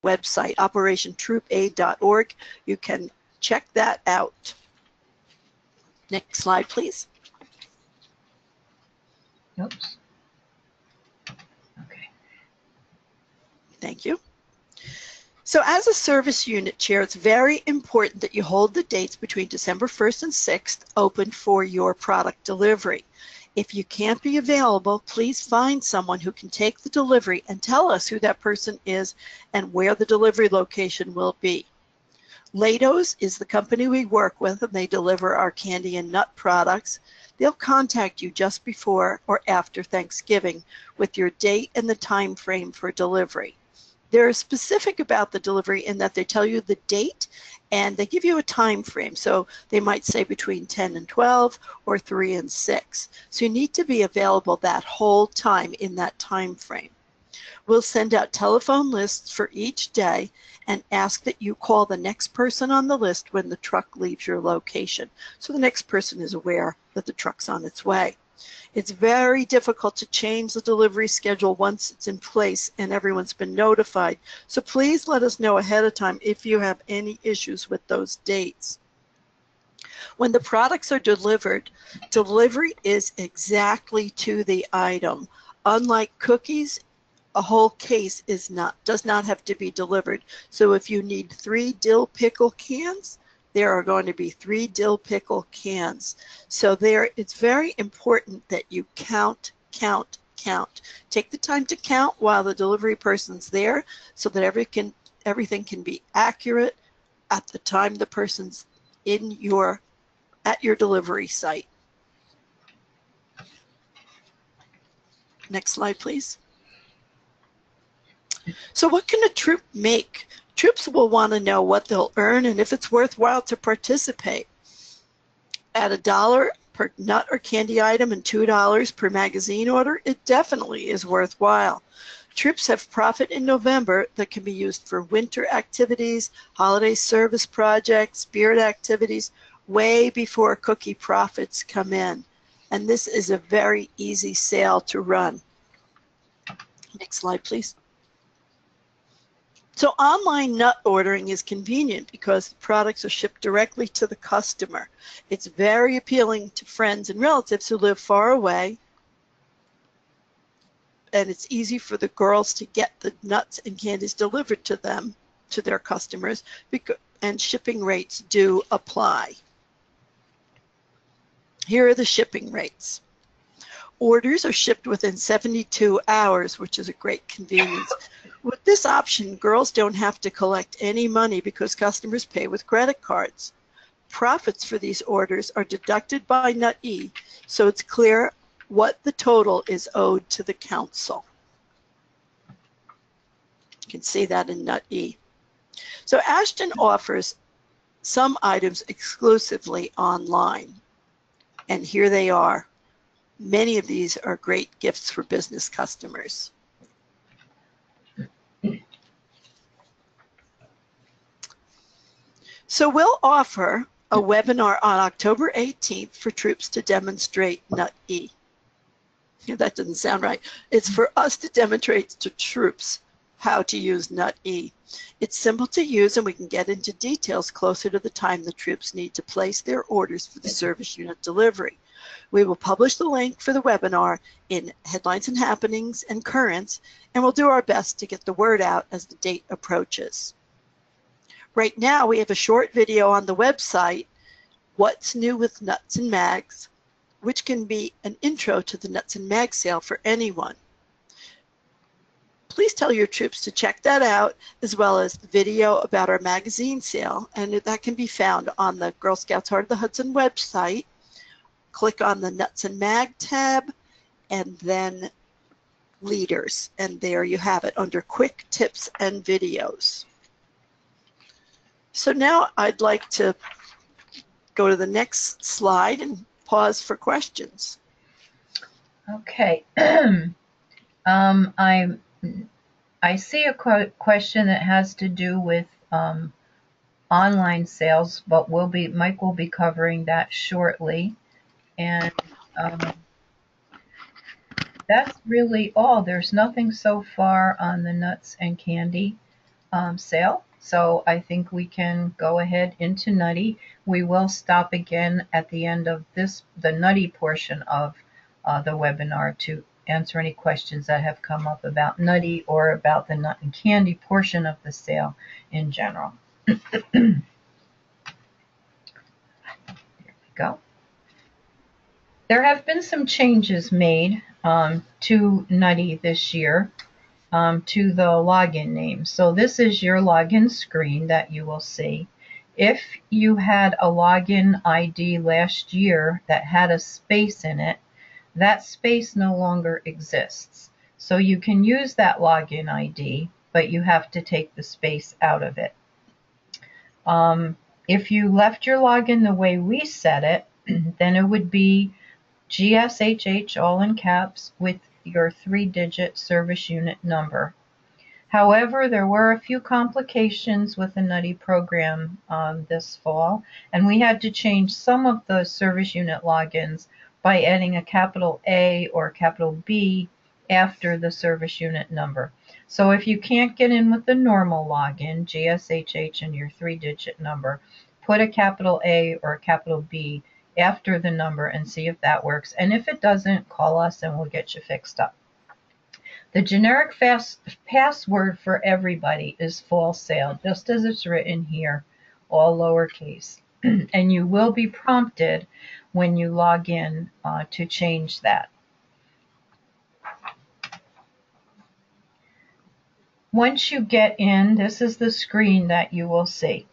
website, operationtroopaid.org. You can check that out. Next slide, please. Oops. Okay. Thank you. So as a service unit chair, it's very important that you hold the dates between December 1st and 6th open for your product delivery. If you can't be available, please find someone who can take the delivery and tell us who that person is and where the delivery location will be. Lados is the company we work with, and they deliver our candy and nut products. They'll contact you just before or after Thanksgiving with your date and the time frame for delivery. They're specific about the delivery in that they tell you the date and they give you a time frame. So they might say between 10 and 12 or 3 and 6. So you need to be available that whole time in that time frame. We'll send out telephone lists for each day and ask that you call the next person on the list when the truck leaves your location. So the next person is aware that the truck's on its way. It's very difficult to change the delivery schedule once it's in place and everyone's been notified. So please let us know ahead of time if you have any issues with those dates. When the products are delivered, delivery is exactly to the item. Unlike cookies, a whole case does not have to be delivered. So if you need 3 dill pickle cans, there are going to be 3 dill pickle cans. So it's very important that you count. Take the time to count while the delivery person's there so that everything can be accurate at the time the person's at your delivery site. Next slide, please. So what can a troop make? Troops will want to know what they'll earn and if it's worthwhile to participate. At $1 per nut or candy item and $2 per magazine order, it definitely is worthwhile. Troops have profit in November that can be used for winter activities, holiday service projects, spirit activities, way before cookie profits come in. And this is a very easy sale to run. Next slide, please. So online nut ordering is convenient because the products are shipped directly to the customer. It's very appealing to friends and relatives who live far away, and it's easy for the girls to get the nuts and candies delivered to them, to their customers, and shipping rates do apply. Here are the shipping rates. Orders are shipped within 72 hours, which is a great convenience. With this option, girls don't have to collect any money because customers pay with credit cards. Profits for these orders are deducted by Nut-E, so it's clear what the total is owed to the council. You can see that in Nut-E. So Ashton offers some items exclusively online, and here they are. Many of these are great gifts for business customers. So we'll offer a webinar on October 18th for troops to demonstrate Nut-E. That doesn't sound right. It's for us to demonstrate to troops how to use Nut-E. It's simple to use, and we can get into details closer to the time the troops need to place their orders for the service unit delivery. We will publish the link for the webinar in Headlines and Happenings and Currents, and we'll do our best to get the word out as the date approaches. Right now, we have a short video on the website, What's New with Nuts+Mags, which can be an intro to the Nuts+Mags sale for anyone. Please tell your troops to check that out, as well as the video about our magazine sale, and that can be found on the Girl Scouts Heart of the Hudson website. Click on the Nuts+Mag tab, and then Leaders, and there you have it under Quick Tips and Videos. So now I'd like to go to the next slide and pause for questions. Okay. I see a question that has to do with online sales, but Mike will be covering that shortly. And that's really all. There's nothing so far on the nuts and candy. sale. So I think we can go ahead into Nutty. We will stop again at the end of the Nutty portion of the webinar to answer any questions that have come up about Nutty or about the nut and candy portion of the sale in general. There we go. There have been some changes made to Nutty this year. To the login name. So this is your login screen that you will see. If you had a login ID last year that had a space in it, that space no longer exists. So you can use that login ID, but you have to take the space out of it. If you left your login the way we set it, then it would be GSHH all in caps with your 3-digit service unit number. However, there were a few complications with the Nutty program this fall, and we had to change some of the service unit logins by adding a capital A or a capital B after the service unit number. So if you can't get in with the normal login, GSHH and your 3-digit number, put a capital A or a capital B after the number and see if that works. And if it doesn't, call us and we'll get you fixed up. The generic password for everybody is fall sale, just as it's written here, all lowercase. And you will be prompted when you log in to change that. Once you get in, this is the screen that you will see.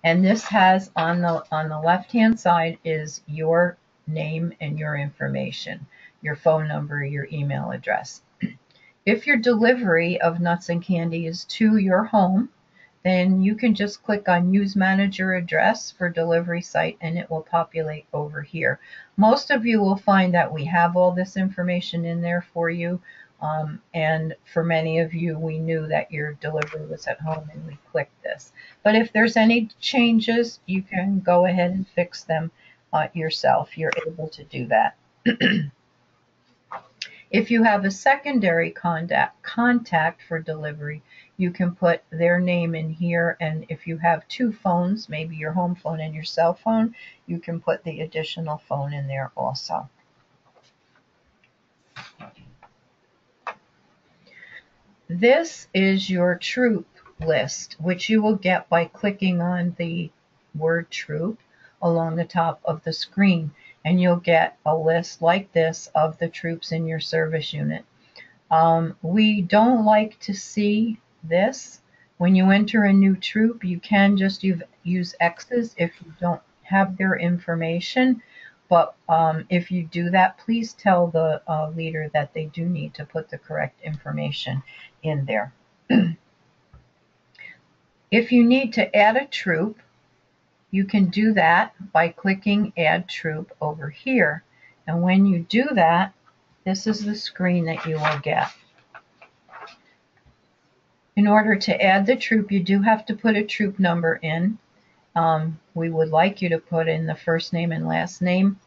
And this has on the left-hand side is your name and your information, your phone number, your email address. If your delivery of nuts and candy is to your home, then you can just click on Use Manager Address for delivery site and it will populate over here. Most of you will find that we have all this information in there for you. And for many of you, we knew that your delivery was at home and we clicked this. But if there's any changes, you can go ahead and fix them yourself. You're able to do that. If you have a secondary contact for delivery, you can put their name in here. And if you have two phones, maybe your home phone and your cell phone, you can put the additional phone in there also. This is your troop list, which you will get by clicking on the word troop along the top of the screen. And you'll get a list like this of the troops in your service unit. We don't like to see this. When you enter a new troop, you can just use X's if you don't have their information. But if you do that, please tell the leader that they do need to put the correct information in there. If you need to add a troop, you can do that by clicking Add Troop over here. And when you do that, this is the screen that you will get. In order to add the troop, you do have to put a troop number in. We would like you to put in the first name and last name.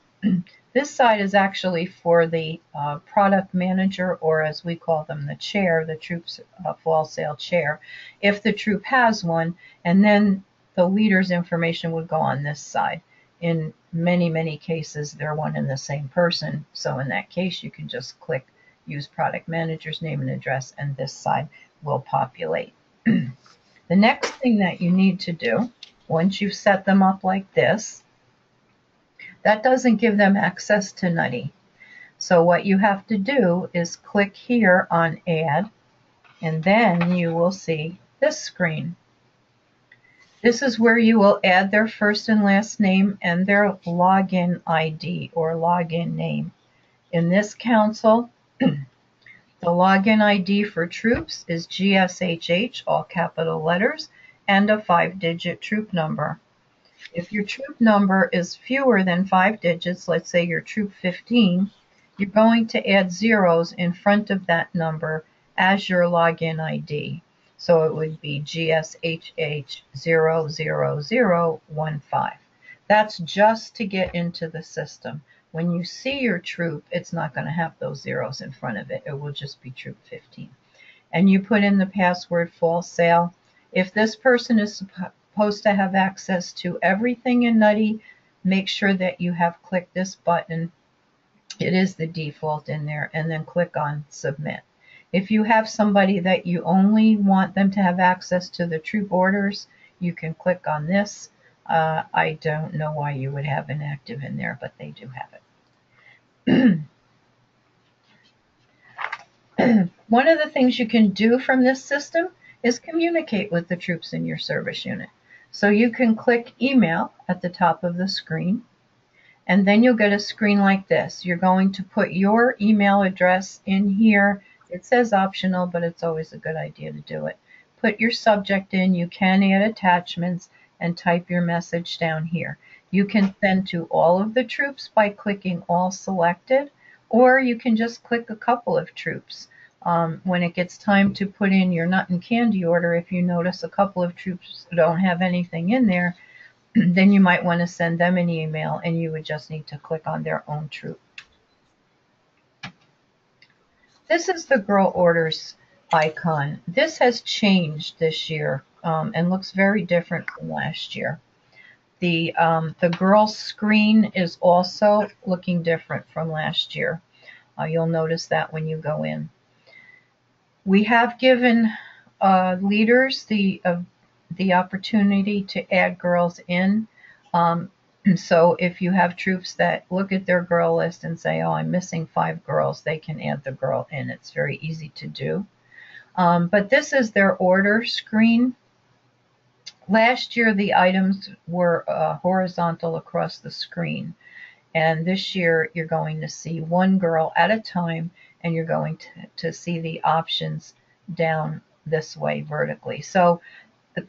This side is actually for the product manager, or as we call them, the chair, the troop's fall sale chair, if the troop has one, and then the leader's information would go on this side. In many, many cases, they're one and the same person. So in that case, you can just click Use Product Manager's name and address, and this side will populate. The next thing that you need to do, once you've set them up like this, that doesn't give them access to Nutty. So what you have to do is click here on Add, and then you will see this screen. This is where you will add their first and last name and their login ID or login name. In this council, the login ID for troops is GSHH, all capital letters, and a 5-digit troop number. If your troop number is fewer than 5 digits, let's say you're troop 15, you're going to add zeros in front of that number as your login ID. So it would be GSHH 00015. That's just to get into the system. When you see your troop, it's not going to have those zeros in front of it. It will just be troop 15. and you put in the password fall sale. If this person is supposed to have access to everything in Nutty, make sure that you have clicked this button. It is the default in there, and then click on submit. If you have somebody that you only want them to have access to the troop orders, you can click on this. I don't know why you would have inactive in there, but they do have it. One of the things you can do from this system is communicate with the troops in your service unit. So you can click email at the top of the screen, and then you'll get a screen like this. You're going to put your email address in here. It says optional, but it's always a good idea to do it. Put your subject in. You can add attachments and type your message down here. You can send to all of the troops by clicking all selected, or you can just click a couple of troops. When it gets time to put in your nut and candy order, if you notice a couple of troops don't have anything in there, then you might want to send them an email, and you would just need to click on their own troop. This is the girl orders icon. This has changed this year and looks very different from last year. The girl screen is also looking different from last year. You'll notice that when you go in. We have given leaders the opportunity to add girls in. So if you have troops that look at their girl list and say, oh, I'm missing 5 girls, they can add the girl in. It's very easy to do. But this is their order screen. Last year, the items were horizontal across the screen. And this year, you're going to see one girl at a time, and you're going to see the options down this way vertically. So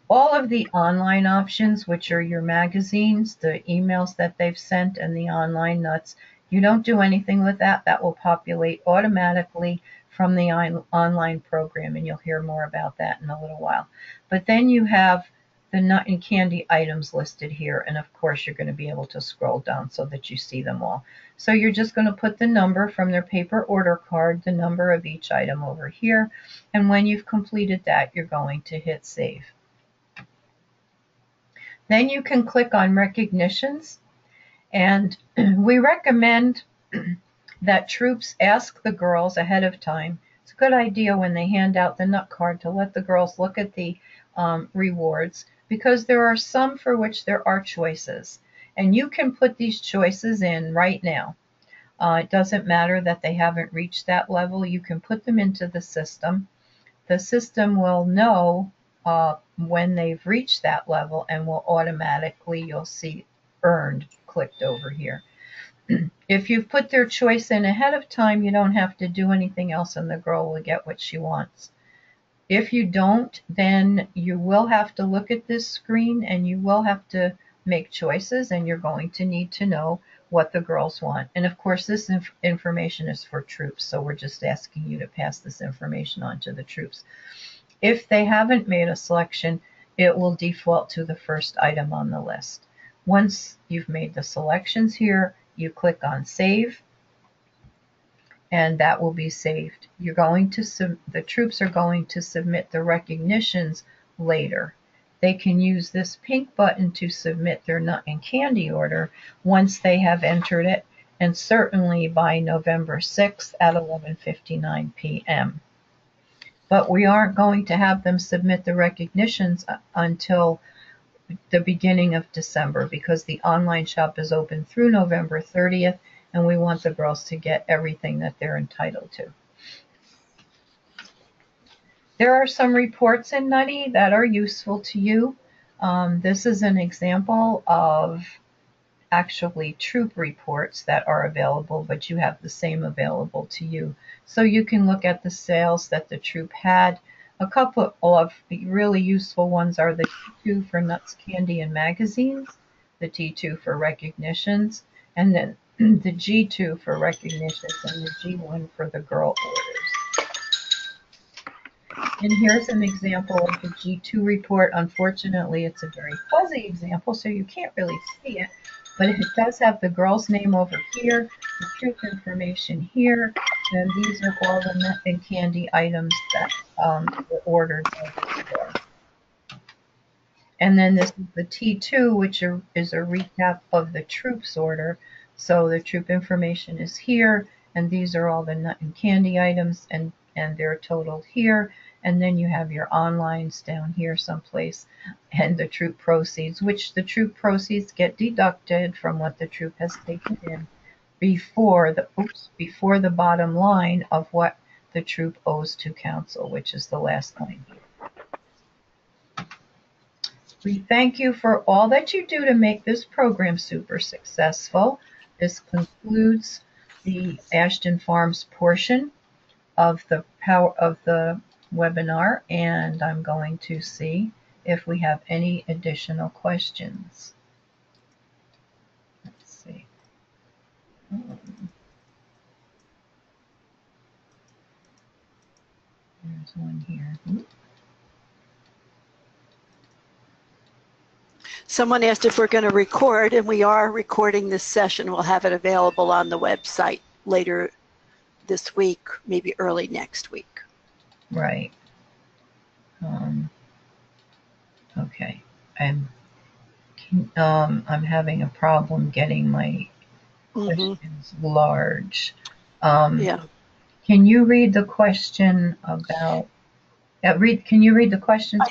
all of the online options, which are your magazines, the emails that they've sent, and the online nuts, you don't do anything with that. That will populate automatically from the online program, and you'll hear more about that in a little while. But then you have the nut and candy items listed here, and of course you're going to be able to scroll down so that you see them all. So you're just going to put the number from their paper order card, the number of each item over here, and when you've completed that, you're going to hit save. Then you can click on recognitions, and we recommend that troops ask the girls ahead of time. It's a good idea when they hand out the nut card to let the girls look at the rewards, because there are some for which there are choices, and you can put these choices in right now. It doesn't matter that they haven't reached that level. You can put them into the system. The system will know when they've reached that level, and will automatically, you'll see earned clicked over here. If you've put their choice in ahead of time, you don't have to do anything else, and the girl will get what she wants. If you don't, then you will have to look at this screen, and you will have to make choices, and you're going to need to know what the girls want. And of course, this information is for troops, so we're just asking you to pass this information on to the troops. If they haven't made a selection, it will default to the first item on the list. Once you've made the selections here, you click on save, and that will be saved. You're going to the troops are going to submit the recognitions later. They can use this pink button to submit their nut and candy order once they have entered it, and certainly by November 6th at 11:59 p.m. But we aren't going to have them submit the recognitions until the beginning of December, because the online shop is open through November 30th, and we want the girls to get everything that they're entitled to. There are some reports in Nutty that are useful to you. This is an example of actually troop reports that are available, but you have the same available to you. So you can look at the sales that the troop had. A couple of really useful ones are the T2 for nuts, candy, and magazines, the T2 for recognitions, and then the G2 for recognitions, and the G1 for the girl orders. And here's an example of the G2 report. Unfortunately, it's a very fuzzy example, so you can't really see it. but it does have the girl's name over here, the troop information here, and these are all the nut and candy items that were ordered over there. And then this is the T2, which is a recap of the troops order. So the troop information is here, and these are all the nut and candy items, and they're totaled here. And then you have your onlines down here someplace, and the troop proceeds, which the troop proceeds get deducted from what the troop has taken in before the bottom line of what the troop owes to council, which is the last line here. We thank you for all that you do to make this program super successful. This concludes the Ashton Farms portion of the webinar, and I'm going to see if we have any additional questions. Let's see. There's one here. Someone asked if we're going to record, and we are recording this session. We'll have it available on the website later this week, maybe early next week. Right. Okay. I'm having a problem getting my questions large. Yeah. Can you read the question about? Can you read the questions?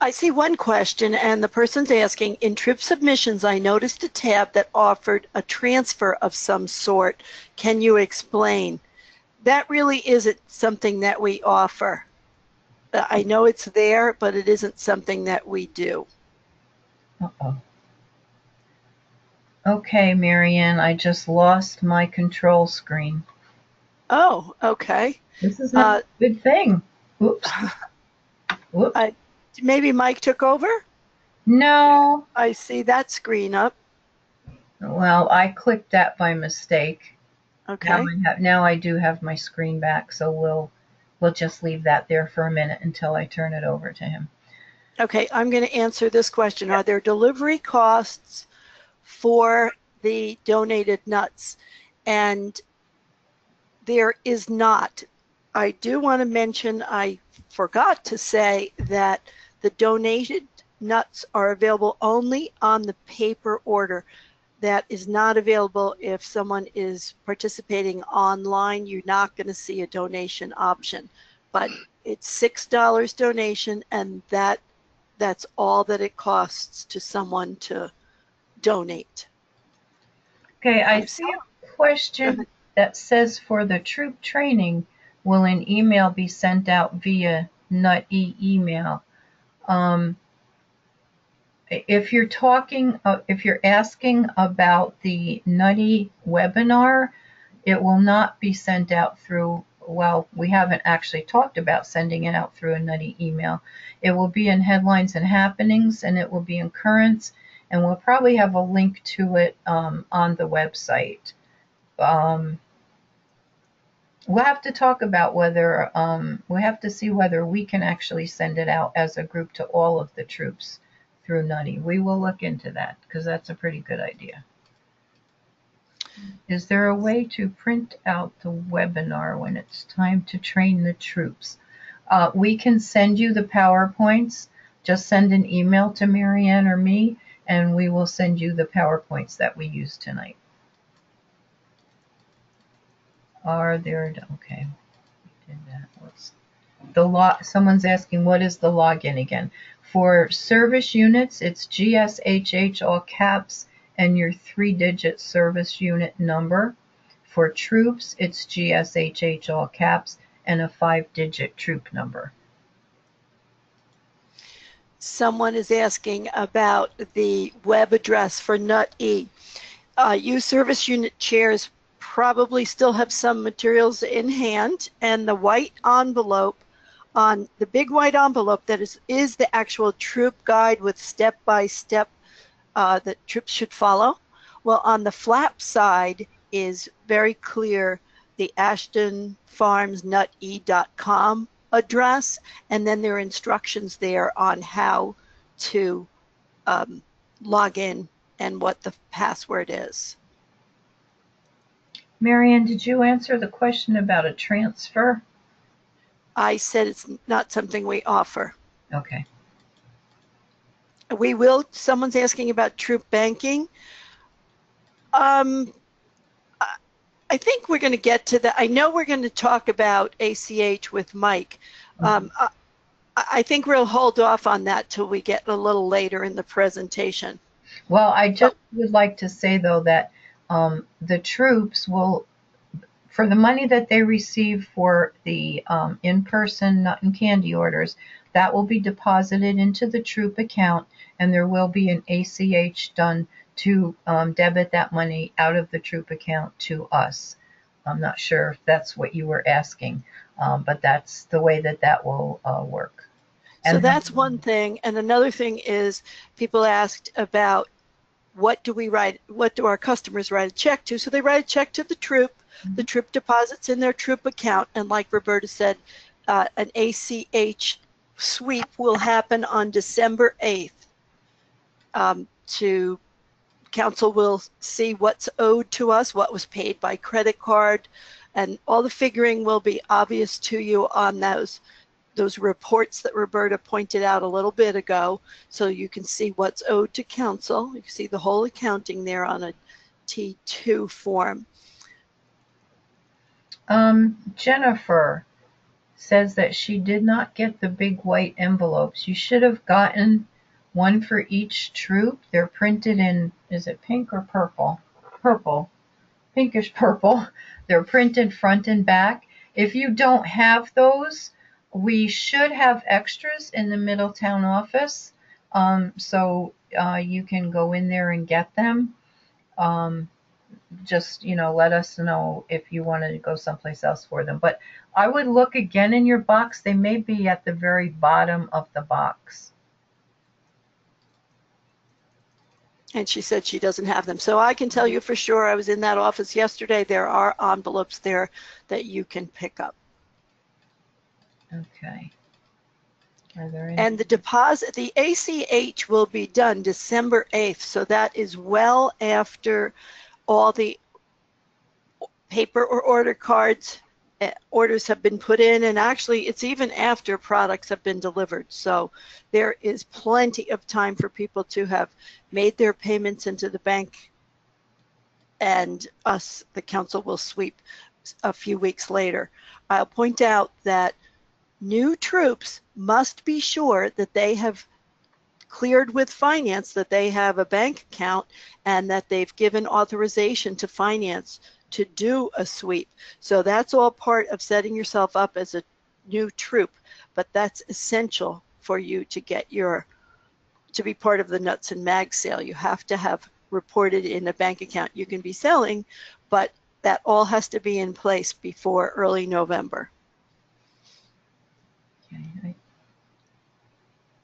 I see one question, and the person's asking, in trip submissions, I noticed a tab that offered a transfer of some sort. Can you explain? That really isn't something that we offer. I know it's there, but it isn't something that we do. Uh-oh. Okay, Marianne, I just lost my control screen. Oh, okay. This is not a good thing. Oops. Whoops. Maybe Mike took over? No. I see that screen up. Well, I clicked that by mistake. Okay. Now I do have my screen back, so we'll just leave that there for a minute until I turn it over to him. Okay, I'm going to answer this question. Are there delivery costs for the donated nuts? And there is not. I do want to mention, I forgot to say that the donated nuts are available only on the paper order. That is not available if someone is participating online. You're not going to see a donation option, but it's $6 donation, and that's all that it costs to someone to donate. Okay, I see a question that says, for the troop training, will an email be sent out via NutE email? If you're asking about the NutE webinar, it will not be sent out through, well, we haven't actually talked about sending it out through a NutE email. It will be in headlines and happenings, and it will be in currents, and we'll probably have a link to it on the website. We'll have to talk about whether, we'll have to see whether we can actually send it out as a group to all of the troops through NutE. We will look into that, because that's a pretty good idea. Is there a way to print out the webinar when it's time to train the troops? We can send you the PowerPoints. Just send an email to Marianne or me, and we will send you the PowerPoints that we used tonight. Are there, okay, we did that. Someone's asking, what is the login again? For service units, it's GSHH all caps and your 3-digit service unit number. For troops, it's GSHH all caps and a 5-digit troop number. Someone is asking about the web address for NutE. You service unit chairs probably still have some materials in hand, and the white envelope, on the big white envelope that is the actual troop guide with step-by-step that troops should follow. Well, on the flap side is very clear the ashtonfarmsnute.com address, and then there are instructions there on how to log in and what the password is. Marianne, did you answer the question about a transfer? I said it's not something we offer. Okay. We will, someone's asking about troop banking. I think we're going to get to that. I know we're going to talk about ACH with Mike. I think we'll hold off on that till we get a little later in the presentation. Well, I just would like to say, though, that the troops will, for the money that they receive for the in-person nut and candy orders, that will be deposited into the troop account, and there will be an ACH done to debit that money out of the troop account to us. I'm not sure if that's what you were asking, but that's the way that that will work. So that's one thing. And another thing is people asked about what do our customers write a check to? So they write a check to the troop. The troop deposits in their troop account. And like Roberta said, an ACH sweep will happen on December 8th. Council will see what's owed to us, what was paid by credit card, and all the figuring will be obvious to you on those reports that Roberta pointed out a little bit ago, so you can see what's owed to council. You can see the whole accounting there on a T2 form. Jennifer says that she did not get the big white envelopes. You should have gotten one for each troop. They're printed in, is it pink or purple? Purple. Pinkish purple. They're printed front and back. If you don't have those, we should have extras in the Middletown office, so you can go in there and get them. Just, let us know if you want to go someplace else for them. But I would look again in your box. They may be at the very bottom of the box. And she said she doesn't have them. So I can tell you for sure, I was in that office yesterday. There are envelopes there that you can pick up. Okay. Are there any? And the deposit, the ACH will be done December 8th. So that is well after all the paper or order cards, orders have been put in, and actually it's even after products have been delivered. So there is plenty of time for people to have made their payments into the bank, and the council will sweep a few weeks later. I'll point out that new troops must be sure that they have cleared with finance, that they have a bank account, and that they've given authorization to finance to do a sweep. So that's all part of setting yourself up as a new troop, but that's essential for you to get to be part of the Nuts and Mags sale. You have to have reported in a bank account. You can be selling, but that all has to be in place before early November. Okay.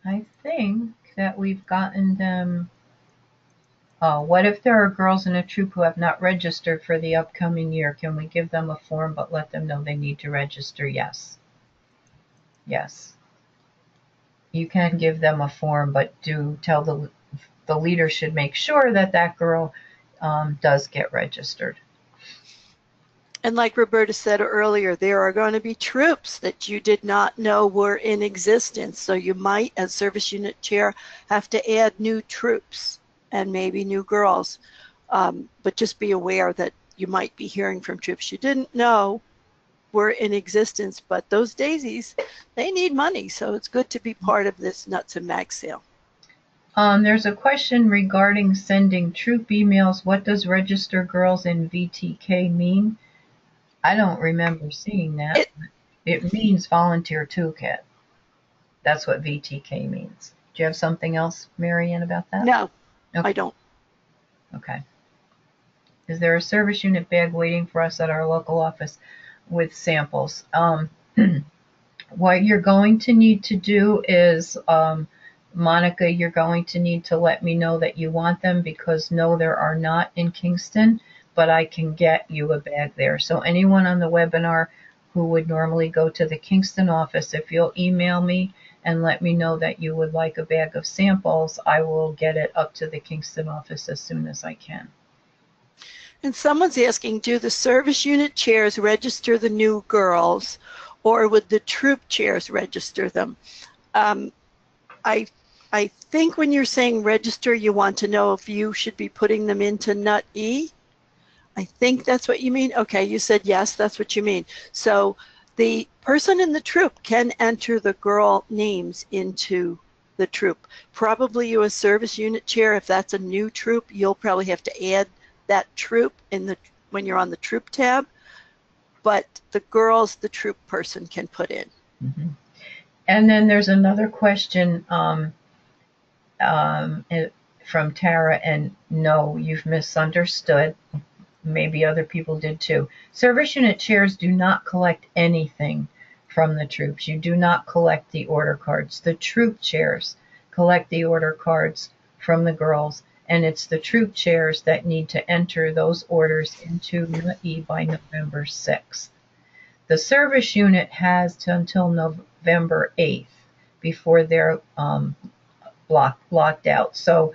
I think that we've gotten them. Oh, what if there are girls in a troop who have not registered for the upcoming year? Can we give them a form but let them know they need to register? Yes. Yes. You can give them a form, but do tell the leader should make sure that that girl does get registered. And like Roberta said earlier, there are going to be troops that you did not know were in existence. So you might, as service unit chair, have to add new troops and maybe new girls. But just be aware that you might be hearing from troops you didn't know were in existence. But those daisies, they need money. So it's good to be part of this Nuts and Mags sale. There's a question regarding sending troop emails. What does register girls in VTK mean? I don't remember seeing that. It means volunteer toolkit. That's what VTK means. Do you have something else, Marianne, about that? No, okay. I don't. Okay. Is there a service unit bag waiting for us at our local office with samples? What you're going to need to do is, Monica, you're going to need to let me know that you want them, because no, there are not in Kingston, but I can get you a bag there. So anyone on the webinar who would normally go to the Kingston office, if you'll email me and let me know that you would like a bag of samples. I will get it up to the Kingston office as soon as I can. And someone's asking, do the service unit chairs register the new girls, or would the troop chairs register them? I think when you're saying register, you want to know if you should be putting them into Nut E. I think that's what you mean. Okay, you said yes, that's what you mean. So the person in the troop can enter the girl names into the troop. Probably you as service unit chair, if that's a new troop, you'll probably have to add that troop in the when you're on the troop tab. But the girls, the troop person can put in. Mm-hmm. And then there's another question from Tara, and no, you've misunderstood. Maybe other people did too. Service unit chairs do not collect anything from the troops. You do not collect the order cards. The troop chairs collect the order cards from the girls, and it's the troop chairs that need to enter those orders into NUE by November 6th. The service unit has until November 8th before they're blocked out. So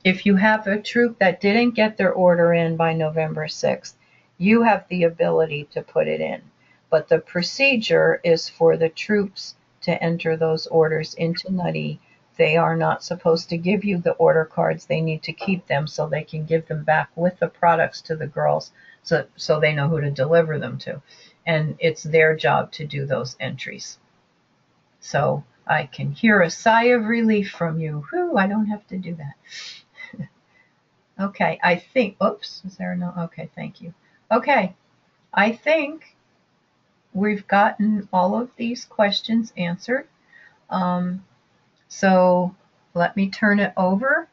if you have a troop that didn't get their order in by November 6th, you have the ability to put it in. But the procedure is for the troops to enter those orders into NUE. They are not supposed to give you the order cards. They need to keep them so they can give them back with the products to the girls so they know who to deliver them to. And it's their job to do those entries. So I can hear a sigh of relief from you. Whew, I don't have to do that. Okay, I think, oops, is there no, okay, thank you. Okay, I think we've gotten all of these questions answered. So let me turn it over.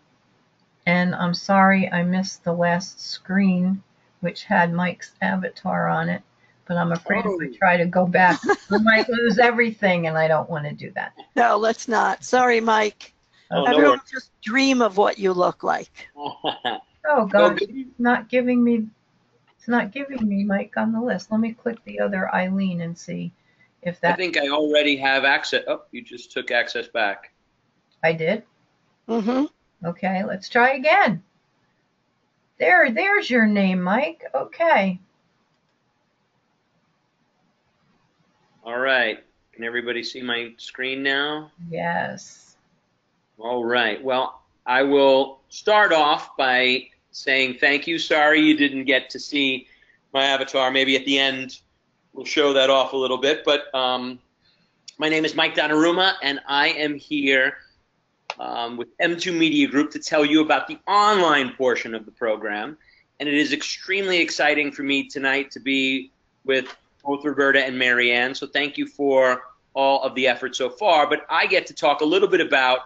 And I'm sorry I missed the last screen, which had Mike's avatar on it. But I'm afraid if I try to go back, I might lose everything, and I don't want to do that. No, let's not. Sorry, Mike. Everyone just dream of what you look like. Oh gosh, it's not giving me Mike on the list. Let me click the other Eileen and see if that. I think I already have access. Oh, you just took access back. I did? Mm-hmm. Okay, let's try again. There's your name, Mike. Okay. All right. Can everybody see my screen now? Yes. All right. Well, I will start off by saying thank you. Sorry you didn't get to see my avatar. Maybe at the end we'll show that off a little bit. But my name is Mike Donnarumma, and I am here with M2 Media Group to tell you about the online portion of the program. And it is extremely exciting for me tonight to be with both Roberta and Marianne. So thank you for all of the effort so far. But I get to talk a little bit about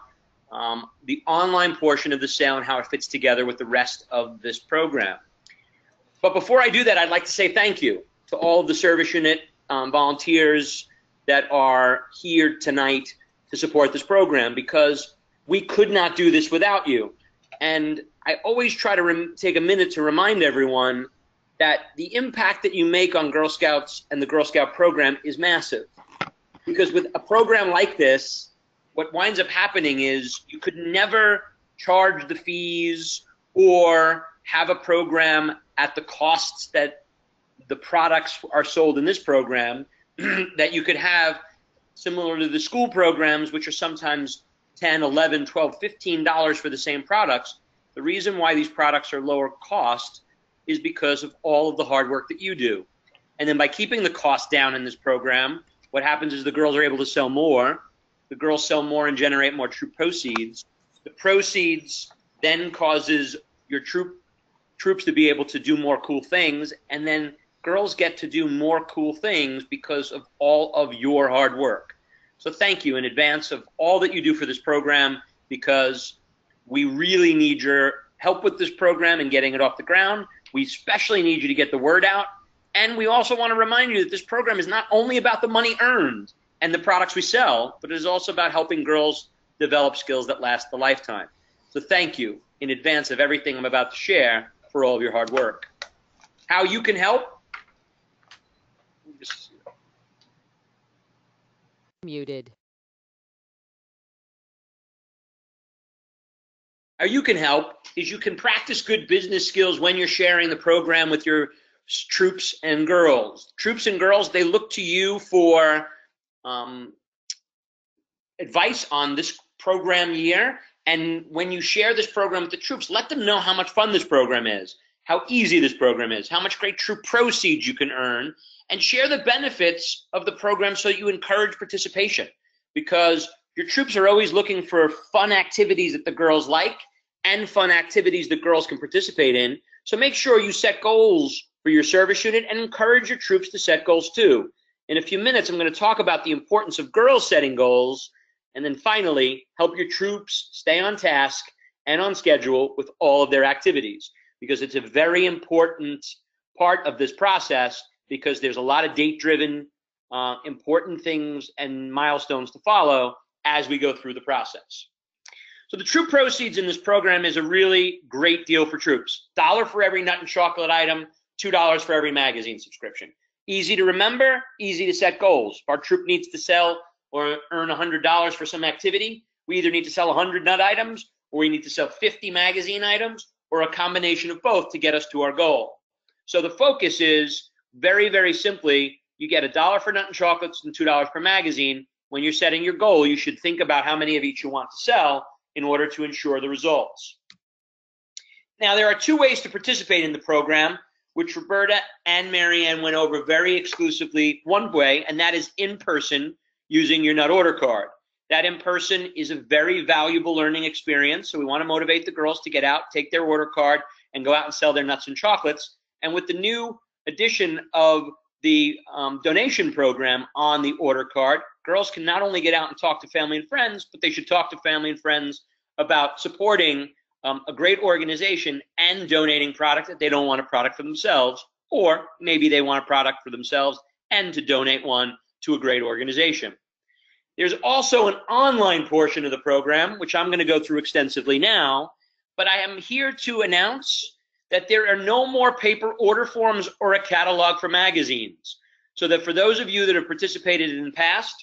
the online portion of the sale and how it fits together with the rest of this program. But before I do that, I'd like to say thank you to all of the service unit volunteers that are here tonight to support this program, because we could not do this without you. And I always try to take a minute to remind everyone that the impact that you make on Girl Scouts and the Girl Scout program is massive. Because with a program like this, what winds up happening is you could never charge the fees or have a program at the costs that the products are sold in this program that you could have similar to the school programs, which are sometimes $10, $11, $12, $15 for the same products. The reason why these products are lower cost is because of all of the hard work that you do. And then by keeping the cost down in this program, what happens is the girls are able to sell more. The girls sell more and generate more troop proceeds. The proceeds then causes your troops to be able to do more cool things, and then girls get to do more cool things because of all of your hard work. So thank you in advance of all that you do for this program, because we really need your help with this program and getting it off the ground. We especially need you to get the word out. And we also want to remind you that this program is not only about the money earned and the products we sell, but it is also about helping girls develop skills that last a lifetime. So thank you in advance of everything I'm about to share for all of your hard work. How you can help? Muted. How you can help is you can practice good business skills when you're sharing the program with your troops and girls. Troops and girls, they look to you for advice on this program year. And when you share this program with the troops, let them know how much fun this program is, how easy this program is, how much great troop proceeds you can earn, and share the benefits of the program so you encourage participation. Because your troops are always looking for fun activities that the girls like and fun activities that girls can participate in. So make sure you set goals for your service unit and encourage your troops to set goals too. In a few minutes, I'm going to talk about the importance of girls setting goals, and then finally, help your troops stay on task and on schedule with all of their activities, because it's a very important part of this process, because there's a lot of date-driven, important things and milestones to follow as we go through the process. So the troop proceeds in this program is a really great deal for troops. $1 for every nut and chocolate item, $2 for every magazine subscription. Easy to remember, easy to set goals. If our troop needs to sell or earn $100 for some activity, we either need to sell 100 nut items, or we need to sell 50 magazine items, or a combination of both to get us to our goal. So the focus is very, very simply, you get $1 for nut and chocolates and $2 per magazine. When you're setting your goal, you should think about how many of each you want to sell in order to ensure the results. Now, there are 2 ways to participate in the program, which Roberta and Marianne went over very exclusively. One way, and that is in person, using your nut order card. That in person is a very valuable learning experience, so we want to motivate the girls to get out, take their order card, and go out and sell their nuts and chocolates. And with the new addition of the donation program on the order card, girls can not only get out and talk to family and friends, but they should talk to family and friends about supporting a great organization and donating product that they don't want a product for themselves, or maybe they want a product for themselves and to donate one to a great organization. There's also an online portion of the program, which I'm going to go through extensively now, but I am here to announce that there are no more paper order forms or a catalog for magazines. So that for those of you that have participated in the past,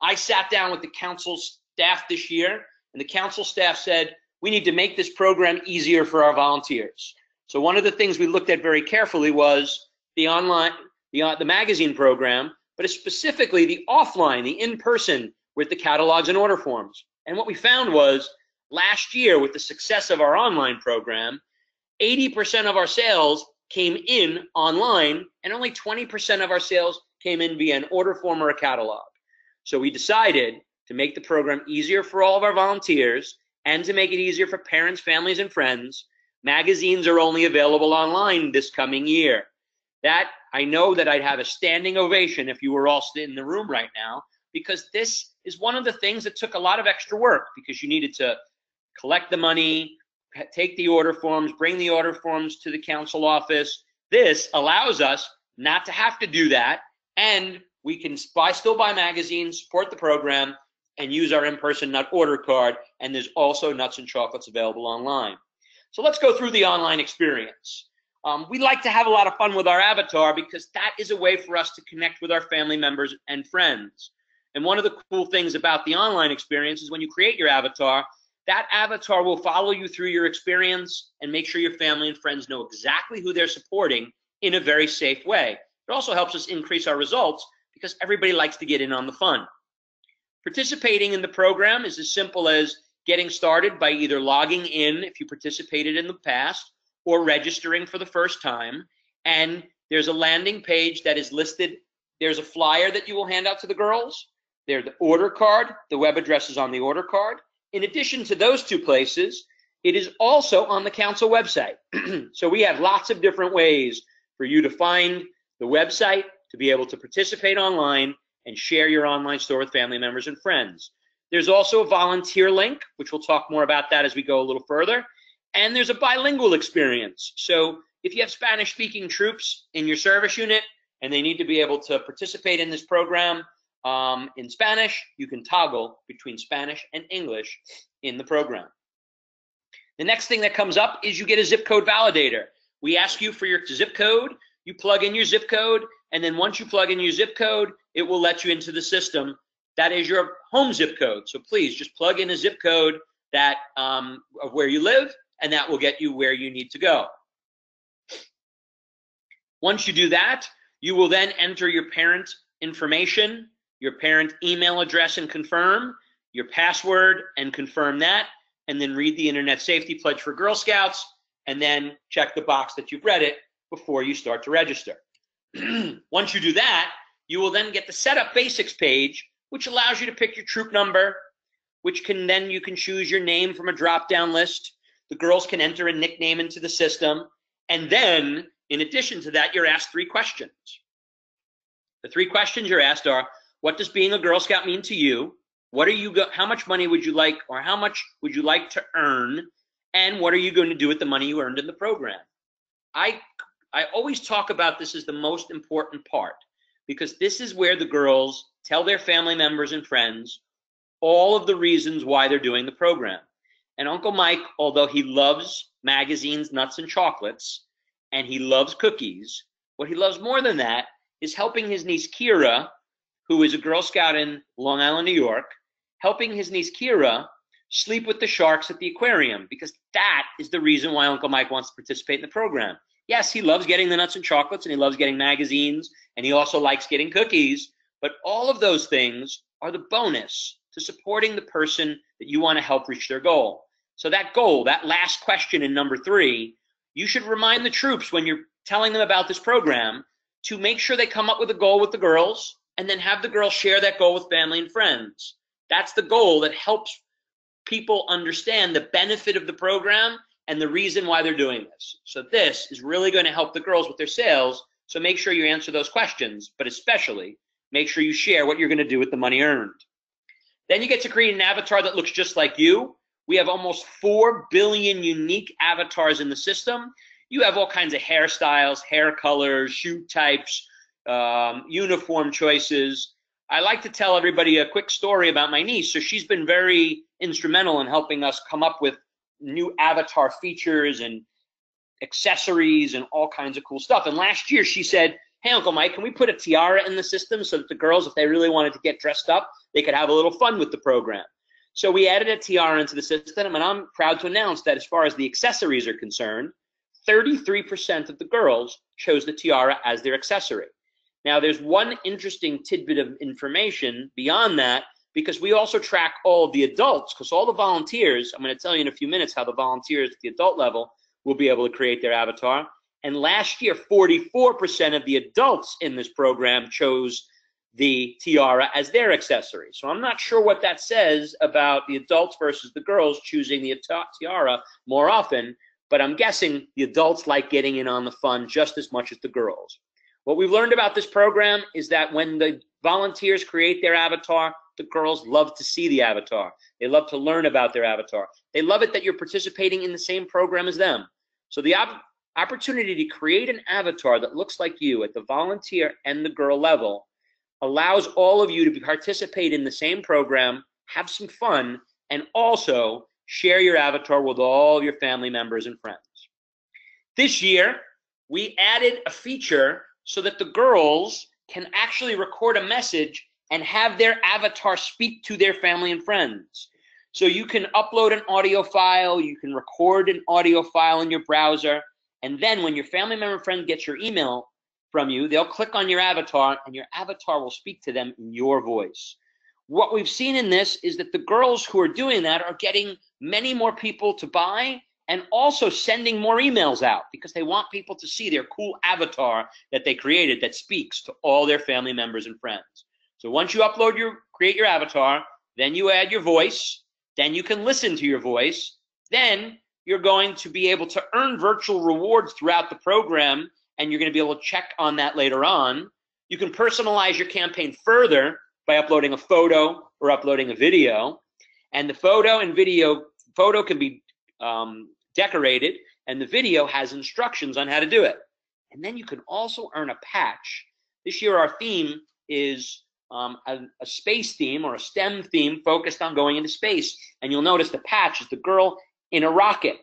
I sat down with the council staff this year, and the council staff said, we need to make this program easier for our volunteers. So one of the things we looked at very carefully was the online, the magazine program, but specifically the offline, the in-person with the catalogs and order forms. And what we found was last year, with the success of our online program, 80% of our sales came in online, and only 20% of our sales came in via an order form or a catalog. So we decided to make the program easier for all of our volunteers and to make it easier for parents, families, and friends. Magazines are only available online this coming year. That, I know that I'd have a standing ovation if you were all sitting in the room right now, because this is one of the things that took a lot of extra work, because you needed to collect the money, take the order forms, bring the order forms to the council office. This allows us not to have to do that, and we can still buy magazines, support the program, and use our in-person nut order card, and there's also nuts and chocolates available online. So let's go through the online experience. We like to have a lot of fun with our avatar, because that is a way for us to connect with our family members and friends. And one of the cool things about the online experience is when you create your avatar, that avatar will follow you through your experience and make sure your family and friends know exactly who they're supporting in a very safe way. It also helps us increase our results, because everybody likes to get in on the fun. Participating in the program is as simple as getting started by either logging in if you participated in the past, or registering for the first time. And there's a landing page that is listed. There's a flyer that you will hand out to the girls. There's the order card. The web address is on the order card. In addition to those 2 places, it is also on the council website. So we have lots of different ways for you to find the website, to be able to participate online and share your online store with family members and friends. There's also a volunteer link, which we'll talk more about that as we go a little further. And there's a bilingual experience. So if you have Spanish-speaking troops in your service unit and they need to be able to participate in this program in Spanish, you can toggle between Spanish and English in the program. The next thing that comes up is you get a zip code validator. We ask you for your zip code. You plug in your zip code, and then once you plug in your zip code, it will let you into the system. That is your home zip code. So please just plug in a zip code that of where you live, and that will get you where you need to go. Once you do that, you will then enter your parent information, your parent email address and confirm, your password and confirm that, and then read the Internet Safety Pledge for Girl Scouts, and then check the box that you've read it before you start to register. Once you do that, you will then get the Setup Basics page, which allows you to pick your troop number, which can then you can choose your name from a drop-down list. The girls can enter a nickname into the system, and then in addition to that, you're asked 3 questions. The 3 questions you're asked are, what does being a Girl Scout mean to you? What are you how much money would you like, or how much would you like to earn? And what are you going to do with the money you earned in the program? I always talk about this as the most important part, because this is where the girls tell their family members and friends all of the reasons why they're doing the program. And Uncle Mike, although he loves magazines, nuts, and chocolates, and he loves cookies, what he loves more than that is helping his niece Kira, who is a Girl Scout in Long Island, New York, helping his niece Kira sleep with the sharks at the aquarium, because that is the reason why Uncle Mike wants to participate in the program. Yes, he loves getting the nuts and chocolates, and he loves getting magazines, and he also likes getting cookies, but all of those things are the bonus to supporting the person that you want to help reach their goal. So that goal, that last question in number 3, you should remind the troops when you're telling them about this program to make sure they come up with a goal with the girls, and then have the girls share that goal with family and friends. That's the goal that helps people understand the benefit of the program and the reason why they're doing this. So this is really going to help the girls with their sales, so make sure you answer those questions, but especially make sure you share what you're going to do with the money earned. Then you get to create an avatar that looks just like you. We have almost 4 billion unique avatars in the system. You have all kinds of hairstyles, hair colors, shoe types, uniform choices. I like to tell everybody a quick story about my niece. So she's been very instrumental in helping us come up with new avatar features and accessories and all kinds of cool stuff. And last year she said, hey, Uncle Mike, can we put a tiara in the system so that the girls, if they really wanted to get dressed up, they could have a little fun with the program? So we added a tiara into the system, and I'm proud to announce that as far as the accessories are concerned, 33% of the girls chose the tiara as their accessory. Now, there's one interesting tidbit of information beyond that, because we also track all of the adults, because all the volunteers, I'm going to tell you in a few minutes how the volunteers at the adult level will be able to create their avatar. And last year, 44% of the adults in this program chose the tiara as their accessory. So I'm not sure what that says about the adults versus the girls choosing the tiara more often, but I'm guessing the adults like getting in on the fun just as much as the girls. What we've learned about this program is that when the volunteers create their avatar, the girls love to see the avatar. They love to learn about their avatar. They love it that you're participating in the same program as them. So the opportunity to create an avatar that looks like you at the volunteer and the girl level allows all of you to participate in the same program, have some fun, and also share your avatar with all your family members and friends. This year, we added a feature so that the girls can actually record a message and have their avatar speak to their family and friends. So you can upload an audio file, you can record an audio file in your browser, and then when your family member or friend gets your email from you, they'll click on your avatar and your avatar will speak to them in your voice. What we've seen in this is that the girls who are doing that are getting many more people to buy and also sending more emails out because they want people to see their cool avatar that they created that speaks to all their family members and friends. So once you create your avatar, then you add your voice, then you can listen to your voice, then you're going to be able to earn virtual rewards throughout the program, and you're going to be able to check on that later on. You can personalize your campaign further by uploading a photo or uploading a video, and the photo can be decorated, and the video has instructions on how to do it. And then you can also earn a patch. This year our theme is a space theme or a STEM theme focused on going into space, and you'll notice the patch is the girl in a rocket.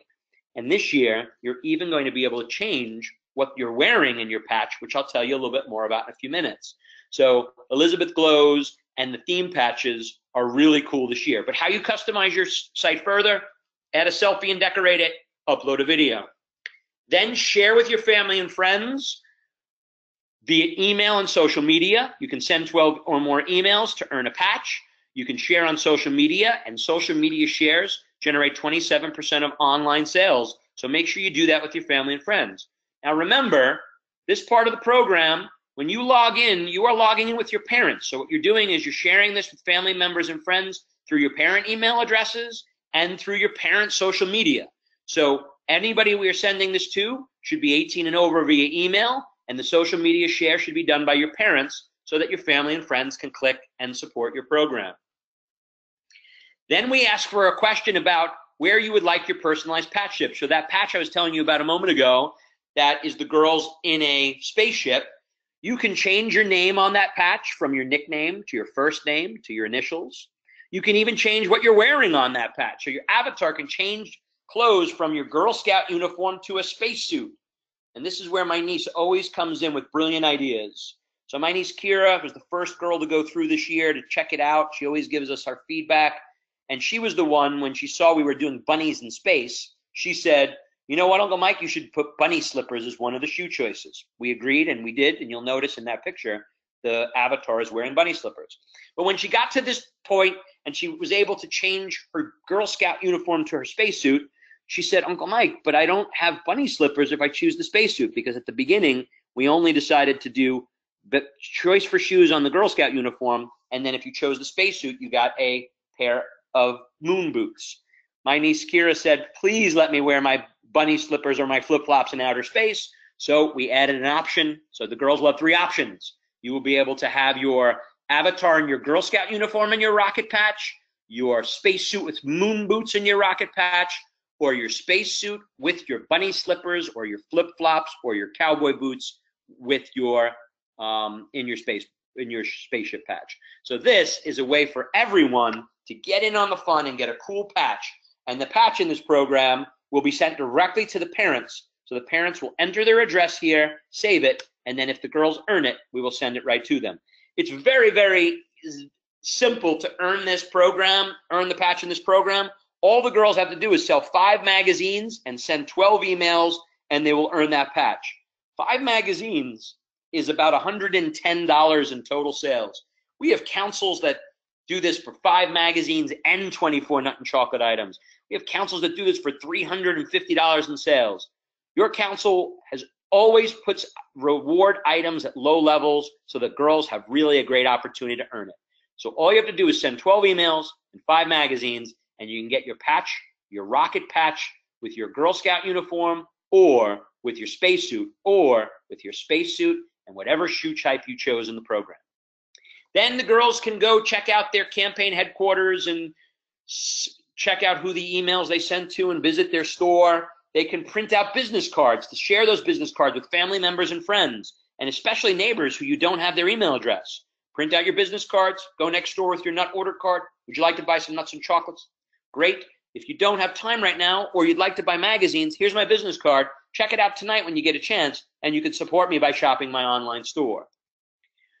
And this year you're even going to be able to change what you're wearing in your patch, which I'll tell you a little bit more about in a few minutes. So Elizabeth glows and the theme patches are really cool this year. But how you customize your site further, add a selfie and decorate it, upload a video. Then share with your family and friends via email and social media. You can send 12 or more emails to earn a patch. You can share on social media, and social media shares generate 27% of online sales. So make sure you do that with your family and friends. Now remember, this part of the program, when you log in, you are logging in with your parents. So what you're doing is you're sharing this with family members and friends through your parent email addresses and through your parent social media. So anybody we are sending this to should be 18 and over via email, and the social media share should be done by your parents so that your family and friends can click and support your program. Then we ask for a question about where you would like your personalized patch shipped. So that patch I was telling you about a moment ago, that is the girls in a spaceship. You can change your name on that patch from your nickname to your first name to your initials. You can even change what you're wearing on that patch. So your avatar can change clothes from your Girl Scout uniform to a spacesuit. And this is where my niece always comes in with brilliant ideas. So my niece Kira was the first girl to go through this year to check it out. She always gives us our feedback. And she was the one, when she saw we were doing bunnies in space, she said, you know what, Uncle Mike, you should put bunny slippers as one of the shoe choices. We agreed, and we did, and you'll notice in that picture, the avatar is wearing bunny slippers. But when she got to this point and she was able to change her Girl Scout uniform to her spacesuit, she said, Uncle Mike, but I don't have bunny slippers if I choose the spacesuit, because at the beginning, we only decided to do the choice for shoes on the Girl Scout uniform, and then if you chose the spacesuit, you got a pair of moon boots. My niece Kira said, please let me wear my bunny slippers or my flip-flops in outer space. So we added an option. So the girls will have 3 options. You will be able to have your avatar in your Girl Scout uniform and your rocket patch, your spacesuit with moon boots in your rocket patch, or your spacesuit with your bunny slippers or your flip-flops or your cowboy boots with your in your spaceship patch. So this is a way for everyone to get in on the fun and get a cool patch. And the patch in this program will be sent directly to the parents. So the parents will enter their address here, save it, and then if the girls earn it, we will send it right to them. It's very, very simple to earn this program, earn the patch in this program. All the girls have to do is sell 5 magazines and send 12 emails, and they will earn that patch. 5 magazines is about $110 in total sales. We have councils that do this for 5 magazines and 24 nut and chocolate items. We have councils that do this for $350 in sales. Your council has always puts reward items at low levels so that girls have really a great opportunity to earn it. So all you have to do is send 12 emails and 5 magazines, and you can get your patch, your rocket patch with your Girl Scout uniform, or with your spacesuit, or with your spacesuit and whatever shoe type you chose in the program. Then the girls can go check out their campaign headquarters and check out who the emails they sent to and visit their store. They can print out business cards to share those business cards with family members and friends, and especially neighbors who you don't have their email address. Print out your business cards, go next door with your nut order card. Would you like to buy some nuts and chocolates? Great. If you don't have time right now, or you'd like to buy magazines, here's my business card. Check it out tonight when you get a chance, and you can support me by shopping my online store.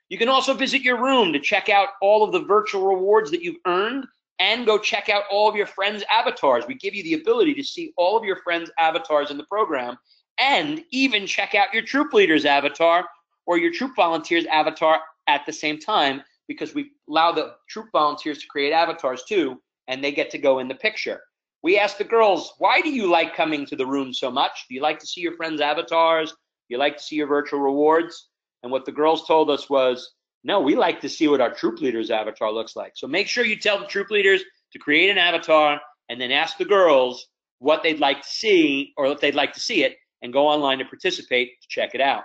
You can also visit your room to check out all of the virtual rewards that you've earned, and go check out all of your friends' avatars. We give you the ability to see all of your friends' avatars in the program, and even check out your troop leader's avatar or your troop volunteer's avatar at the same time, because we allow the troop volunteers to create avatars too, and they get to go in the picture. We ask the girls, why do you like coming to the room so much? Do you like to see your friends' avatars? Do you like to see your virtual rewards? And what the girls told us was, no, we like to see what our troop leader's avatar looks like. So make sure you tell the troop leaders to create an avatar, and then ask the girls what they'd like to see, or if they'd like to see it, and go online to participate to check it out.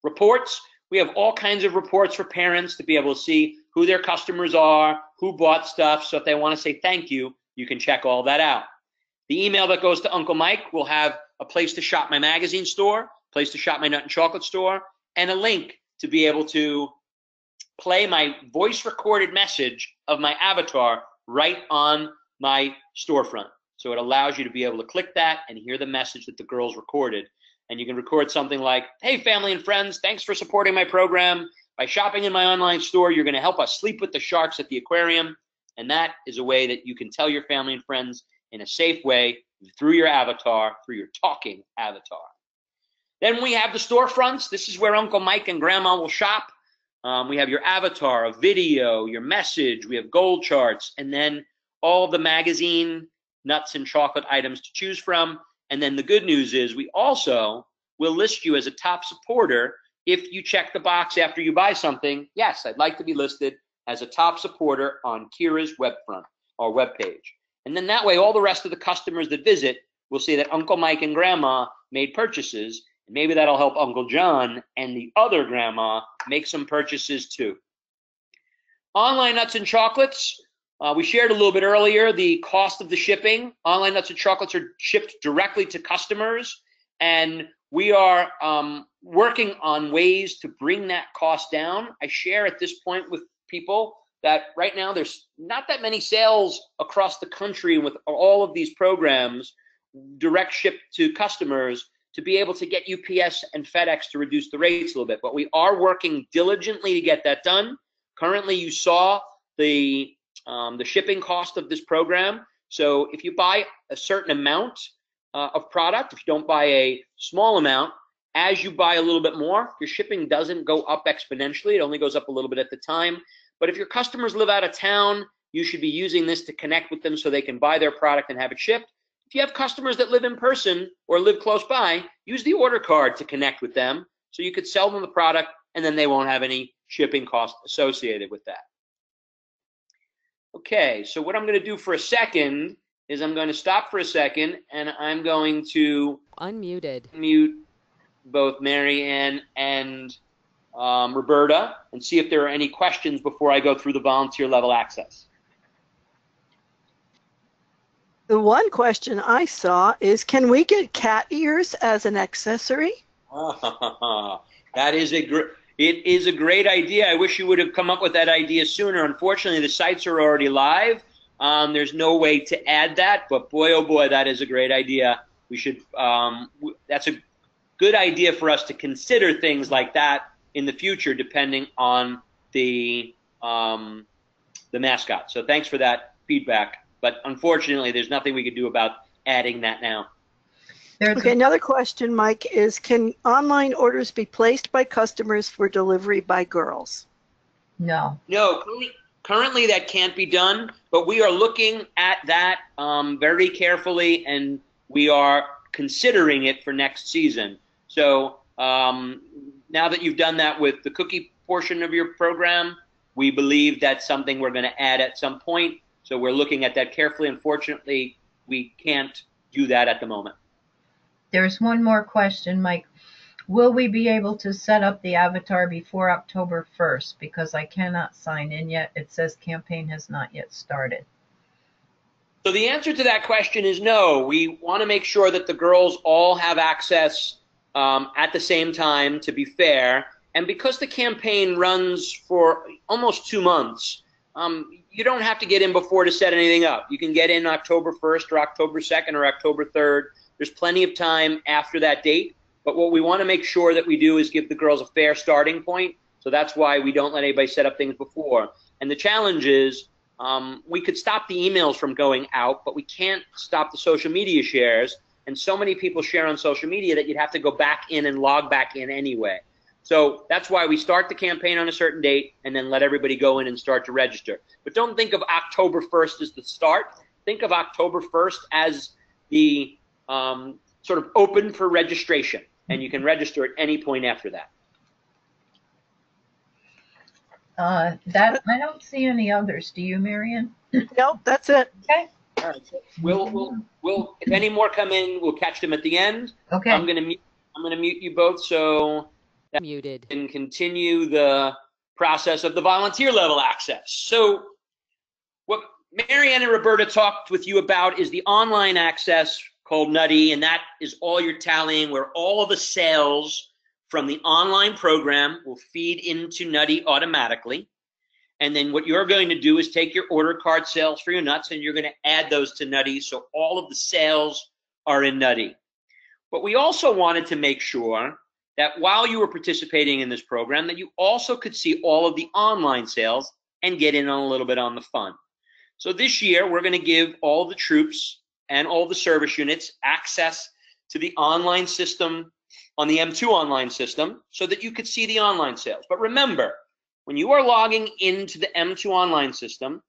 Reports, we have all kinds of reports for parents to be able to see who their customers are, who bought stuff. So if they want to say thank you, you can check all that out. The email that goes to Uncle Mike will have a place to shop my magazine store, place to shop my nut and chocolate store, and a link to be able to play my voice recorded message of my avatar right on my storefront. So it allows you to be able to click that and hear the message that the girls recorded. And you can record something like, hey, family and friends, thanks for supporting my program. by shopping in my online store, you're going to help us sleep with the sharks at the aquarium. And that is a way that you can tell your family and friends in a safe way through your avatar, through your talking avatar. Then we have the storefronts. This is where Uncle Mike and Grandma will shop. We have your avatar, a video, your message. We have goal charts, and then all the magazine, nuts, and chocolate items to choose from. And then the good news is we also will list you as a top supporter if you check the box after you buy something. Yes, I'd like to be listed as a top supporter on Kira's webfront or webpage. And then that way, all the rest of the customers that visit will see that Uncle Mike and Grandma made purchases. Maybe that'll help Uncle John and the other grandma make some purchases too. Online nuts and chocolates. We shared a little bit earlier the cost of the shipping. Online nuts and chocolates are shipped directly to customers, and we are working on ways to bring that cost down. I share at this point with people that right now there's not that many sales across the country with all of these programs direct ship to customers to be able to get UPS and FedEx to reduce the rates a little bit. But we are working diligently to get that done. Currently, you saw the shipping cost of this program. So if you buy a certain amount of product, if you don't buy a small amount, as you buy a little bit more, your shipping doesn't go up exponentially. It only goes up a little bit at the time. But if your customers live out of town, you should be using this to connect with them so they can buy their product and have it shipped. If you have customers that live in person or live close by, use the order card to connect with them so you could sell them the product and then they won't have any shipping cost associated with that. Okay, so what I'm going to do for a second is I'm going to stop for a second and I'm going to mute both Mary Ann and Roberta and see if there are any questions before I go through the volunteer level access. The one question I saw is, can we get cat ears as an accessory? That is it is a great idea. I wish you would have come up with that idea sooner. Unfortunately, the sites are already live. There's no way to add that, but boy, oh boy, that is a great idea. We should. That's a good idea for us to consider things like that in the future, depending on the mascot. So thanks for that feedback. But unfortunately, there's nothing we can do about adding that now. Okay, another question, Mike, is can online orders be placed by customers for delivery by girls? No. No, currently that can't be done, but we are looking at that very carefully, and we are considering it for next season. So now that you've done that with the cookie portion of your program, we believe that's something we're going to add at some point. So we're looking at that carefully. Unfortunately, we can't do that at the moment. There's one more question, Mike. Will we be able to set up the avatar before October 1st? Because I cannot sign in yet. It says campaign has not yet started. So the answer to that question is no. We want to make sure that the girls all have access at the same time, to be fair. And because the campaign runs for almost 2 months, you don't have to get in before to set anything up. You can get in October 1st or October 2nd or October 3rd. There's plenty of time after that date. But what we want to make sure that we do is give the girls a fair starting point. So that's why we don't let anybody set up things before. And the challenge is we could stop the emails from going out, but we can't stop the social media shares. And so many people share on social media that you'd have to go back in and log back in anyway. So that's why we start the campaign on a certain date and then let everybody go in and start to register. But don't think of October 1st as the start. Think of October 1st as the sort of open for registration. And you can register at any point after that. I don't see any others. Do you, Marion? Nope, that's it. Okay. All right. So we'll if any more come in, we'll catch them at the end. Okay. I'm gonna mute you both so that Muted. we can continue the process of the volunteer level access. So what Marianne and Roberta talked with you about is the online access called Nutty, and that is all your tallying, where all of the sales from the online program will feed into Nutty automatically. And then what you're going to do is take your order card sales for your nuts and you're going to add those to Nutty, so all of the sales are in Nutty. But we also wanted to make sure that while you were participating in this program, that you also could see all of the online sales and get in on a little bit on the fun. So this year, we're going to give all the troops and all the service units access to the online system on the M2 online system so that you could see the online sales. But remember, when you are logging into the M2 online system,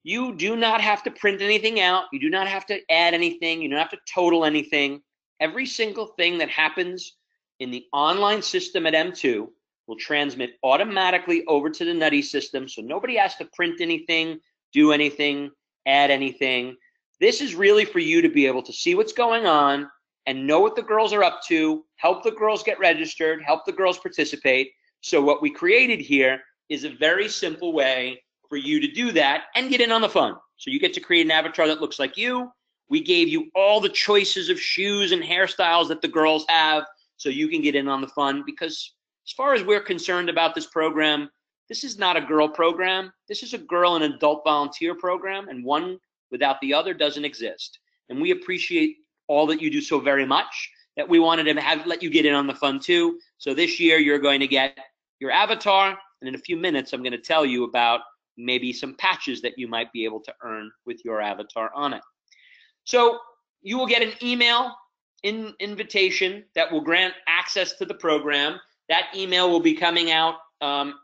you do not have to print anything out. You do not have to add anything. You don't have to total anything. Every single thing that happens in the online system at M2 will transmit automatically over to the Nutty system, so nobody has to print anything, do anything, add anything. This is really for you to be able to see what's going on and know what the girls are up to, help the girls get registered, help the girls participate. So what we created here is a very simple way for you to do that and get in on the fun. So you get to create an avatar that looks like you. We gave you all the choices of shoes and hairstyles that the girls have so you can get in on the fun, because as far as we're concerned about this program, this is not a girl program. This is a girl and adult volunteer program, and one without the other doesn't exist. And we appreciate all that you do so very much that we wanted to let you get in on the fun too. So this year you're going to get your avatar, and in a few minutes I'm going to tell you about maybe some patches that you might be able to earn with your avatar on it. So you will get an email invitation that will grant access to the program. That email will be coming out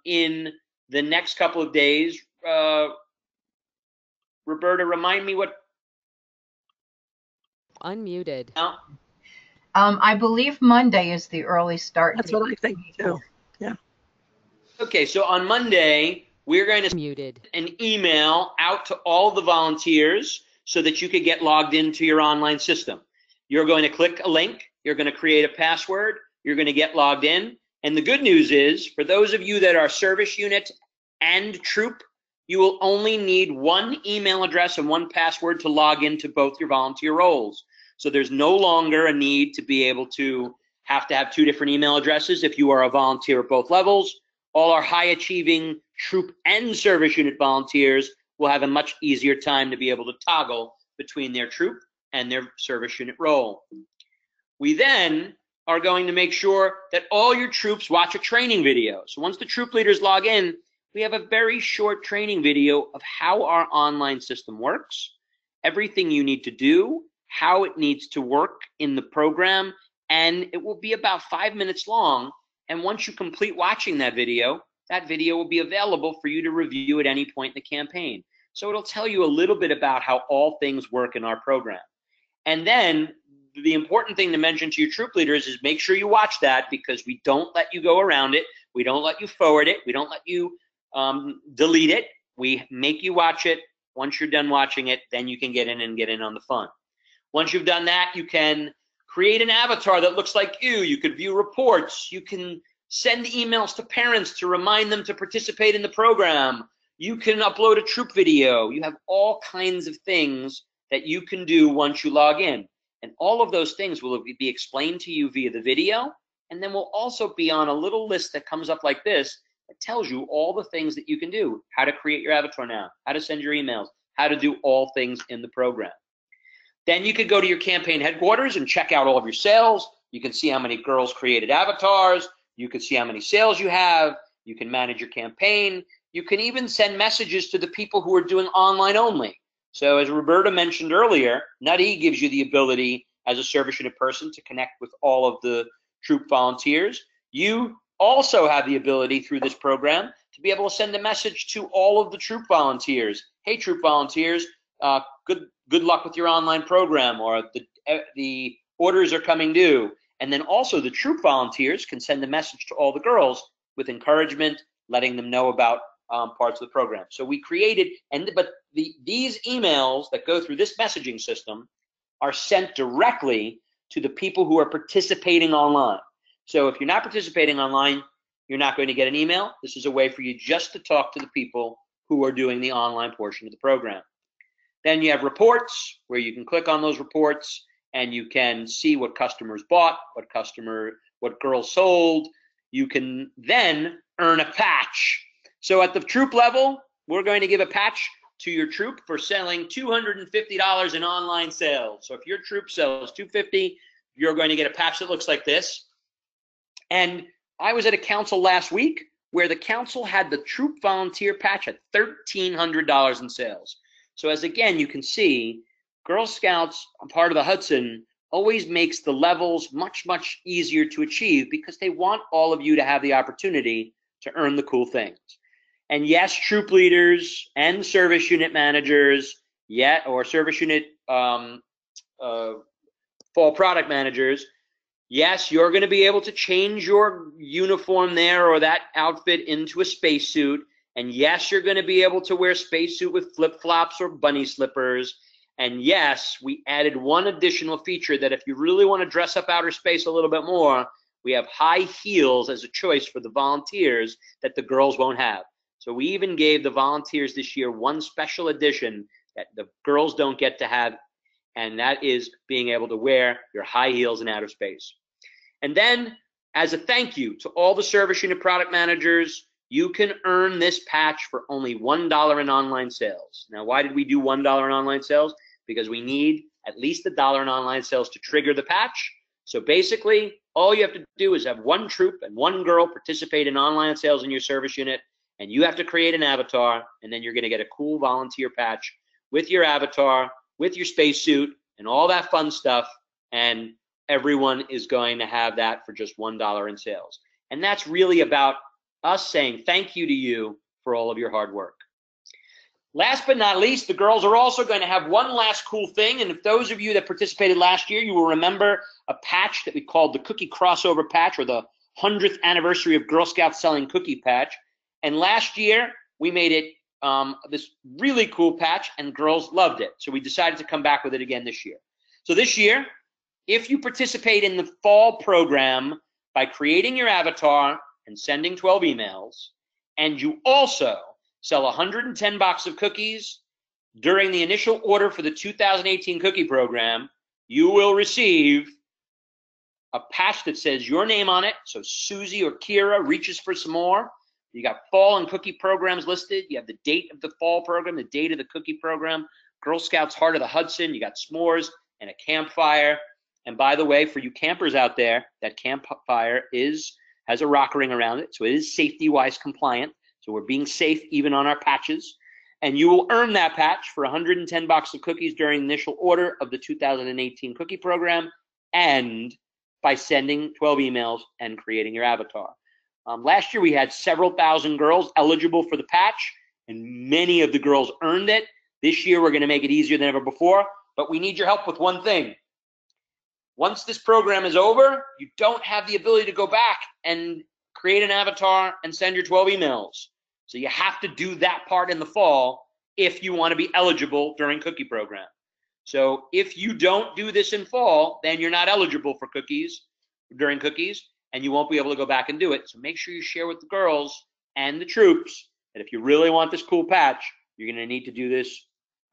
in the next couple of days. Roberta, remind me what? Unmuted. I believe Monday is the early start. That's what I think too. Yeah. Okay, so on Monday, we're going to Muted. send an email out to all the volunteers so that you could get logged into your online system. You're going to click a link, you're going to create a password, you're going to get logged in. And the good news is, for those of you that are service unit and troop, you will only need one email address and one password to log into both your volunteer roles. So there's no longer a need to be able to have two different email addresses if you are a volunteer at both levels. All our high achieving troop and service unit volunteers will have a much easier time to be able to toggle between their troop and their service unit role. We then are going to make sure that all your troops watch a training video. So once the troop leaders log in, we have a very short training video of how our online system works, everything you need to do, how it needs to work in the program, and it will be about 5 minutes long. And once you complete watching that video will be available for you to review at any point in the campaign. So it'll tell you a little bit about how all things work in our program. And then the important thing to mention to your troop leaders is make sure you watch that, because we don't let you go around it. We don't let you forward it. We don't let you delete it. We make you watch it. Once you're done watching it, then you can get in on the fun. Once you've done that, you can create an avatar that looks like you. You could view reports. You can send emails to parents to remind them to participate in the program. You can upload a troop video. You have all kinds of things that you can do once you log in. And all of those things will be explained to you via the video, and then will also be on a little list that comes up like this that tells you all the things that you can do, how to create your avatar now, how to send your emails, how to do all things in the program. Then you could go to your campaign headquarters and check out all of your sales. You can see how many girls created avatars. You can see how many sales you have. You can manage your campaign. You can even send messages to the people who are doing online only. So as Roberta mentioned earlier, Nutty gives you the ability as a service unit person to connect with all of the troop volunteers. You also have the ability through this program to be able to send a message to all of the troop volunteers. Hey, troop volunteers, good luck with your online program, or the orders are coming due. And then also the troop volunteers can send a message to all the girls with encouragement, letting them know about parts of the program. So we created, but these emails that go through this messaging system are sent directly to the people who are participating online. So if you're not participating online, you're not going to get an email. This is a way for you just to talk to the people who are doing the online portion of the program. Then you have reports, where you can click on those reports and you can see what customers bought, what girls sold. You can then earn a patch. So at the troop level, we're going to give a patch to your troop for selling $250 in online sales. So if your troop sells $250, you're going to get a patch that looks like this. And I was at a council last week where the council had the troop volunteer patch at $1,300 in sales. So as again, you can see, Girl Scouts, part of the Hudson, always makes the levels much, much easier to achieve because they want all of you to have the opportunity to earn the cool things. And yes, troop leaders and service unit managers, or service unit fall product managers, yes, you're going to be able to change your uniform there or that outfit into a spacesuit. And yes, you're going to be able to wear spacesuit with flip-flops or bunny slippers. And yes, we added one additional feature that if you really want to dress up outer space a little bit more, we have high heels as a choice for the volunteers that the girls won't have. So we even gave the volunteers this year one special edition that the girls don't get to have, and that is being able to wear your high heels in outer space. And then, as a thank you to all the service unit product managers, you can earn this patch for only $1 in online sales. Now, why did we do $1 in online sales? Because we need at least $1 in online sales to trigger the patch. So basically, all you have to do is have one troop and one girl participate in online sales in your service unit, and you have to create an avatar, and then you're going to get a cool volunteer patch with your avatar, with your spacesuit, and all that fun stuff, and everyone is going to have that for just $1 in sales. And that's really about us saying thank you to you for all of your hard work. Last but not least, the girls are also going to have one last cool thing, and if those of you that participated last year, you will remember a patch that we called the Cookie Crossover Patch, or the 100th anniversary of Girl Scouts selling cookie patch. And last year, we made it this really cool patch, and girls loved it. So we decided to come back with it again this year. So this year, if you participate in the fall program by creating your avatar and sending 12 emails, and you also sell 110 boxes of cookies during the initial order for the 2018 cookie program, you will receive a patch that says your name on it. So Susie or Kira reaches for some more. You got fall and cookie programs listed. You have the date of the fall program, the date of the cookie program, Girl Scouts Heart of the Hudson. You got s'mores and a campfire. And by the way, for you campers out there, that campfire has a rock ring around it, so it is safety-wise compliant. So we're being safe even on our patches. And you will earn that patch for 110 boxes of cookies during the initial order of the 2018 cookie program, and by sending 12 emails and creating your avatar. Last year we had several thousand girls eligible for the patch, and many of the girls earned it. This year we're going to make it easier than ever before, but we need your help with one thing. Once this program is over, you don't have the ability to go back and create an avatar and send your 12 emails. So you have to do that part in the fall if you want to be eligible during cookie program. So if you don't do this in fall, then you're not eligible for cookies during cookies, and you won't be able to go back and do it. So make sure you share with the girls and the troops that if you really want this cool patch, you're going to need to do this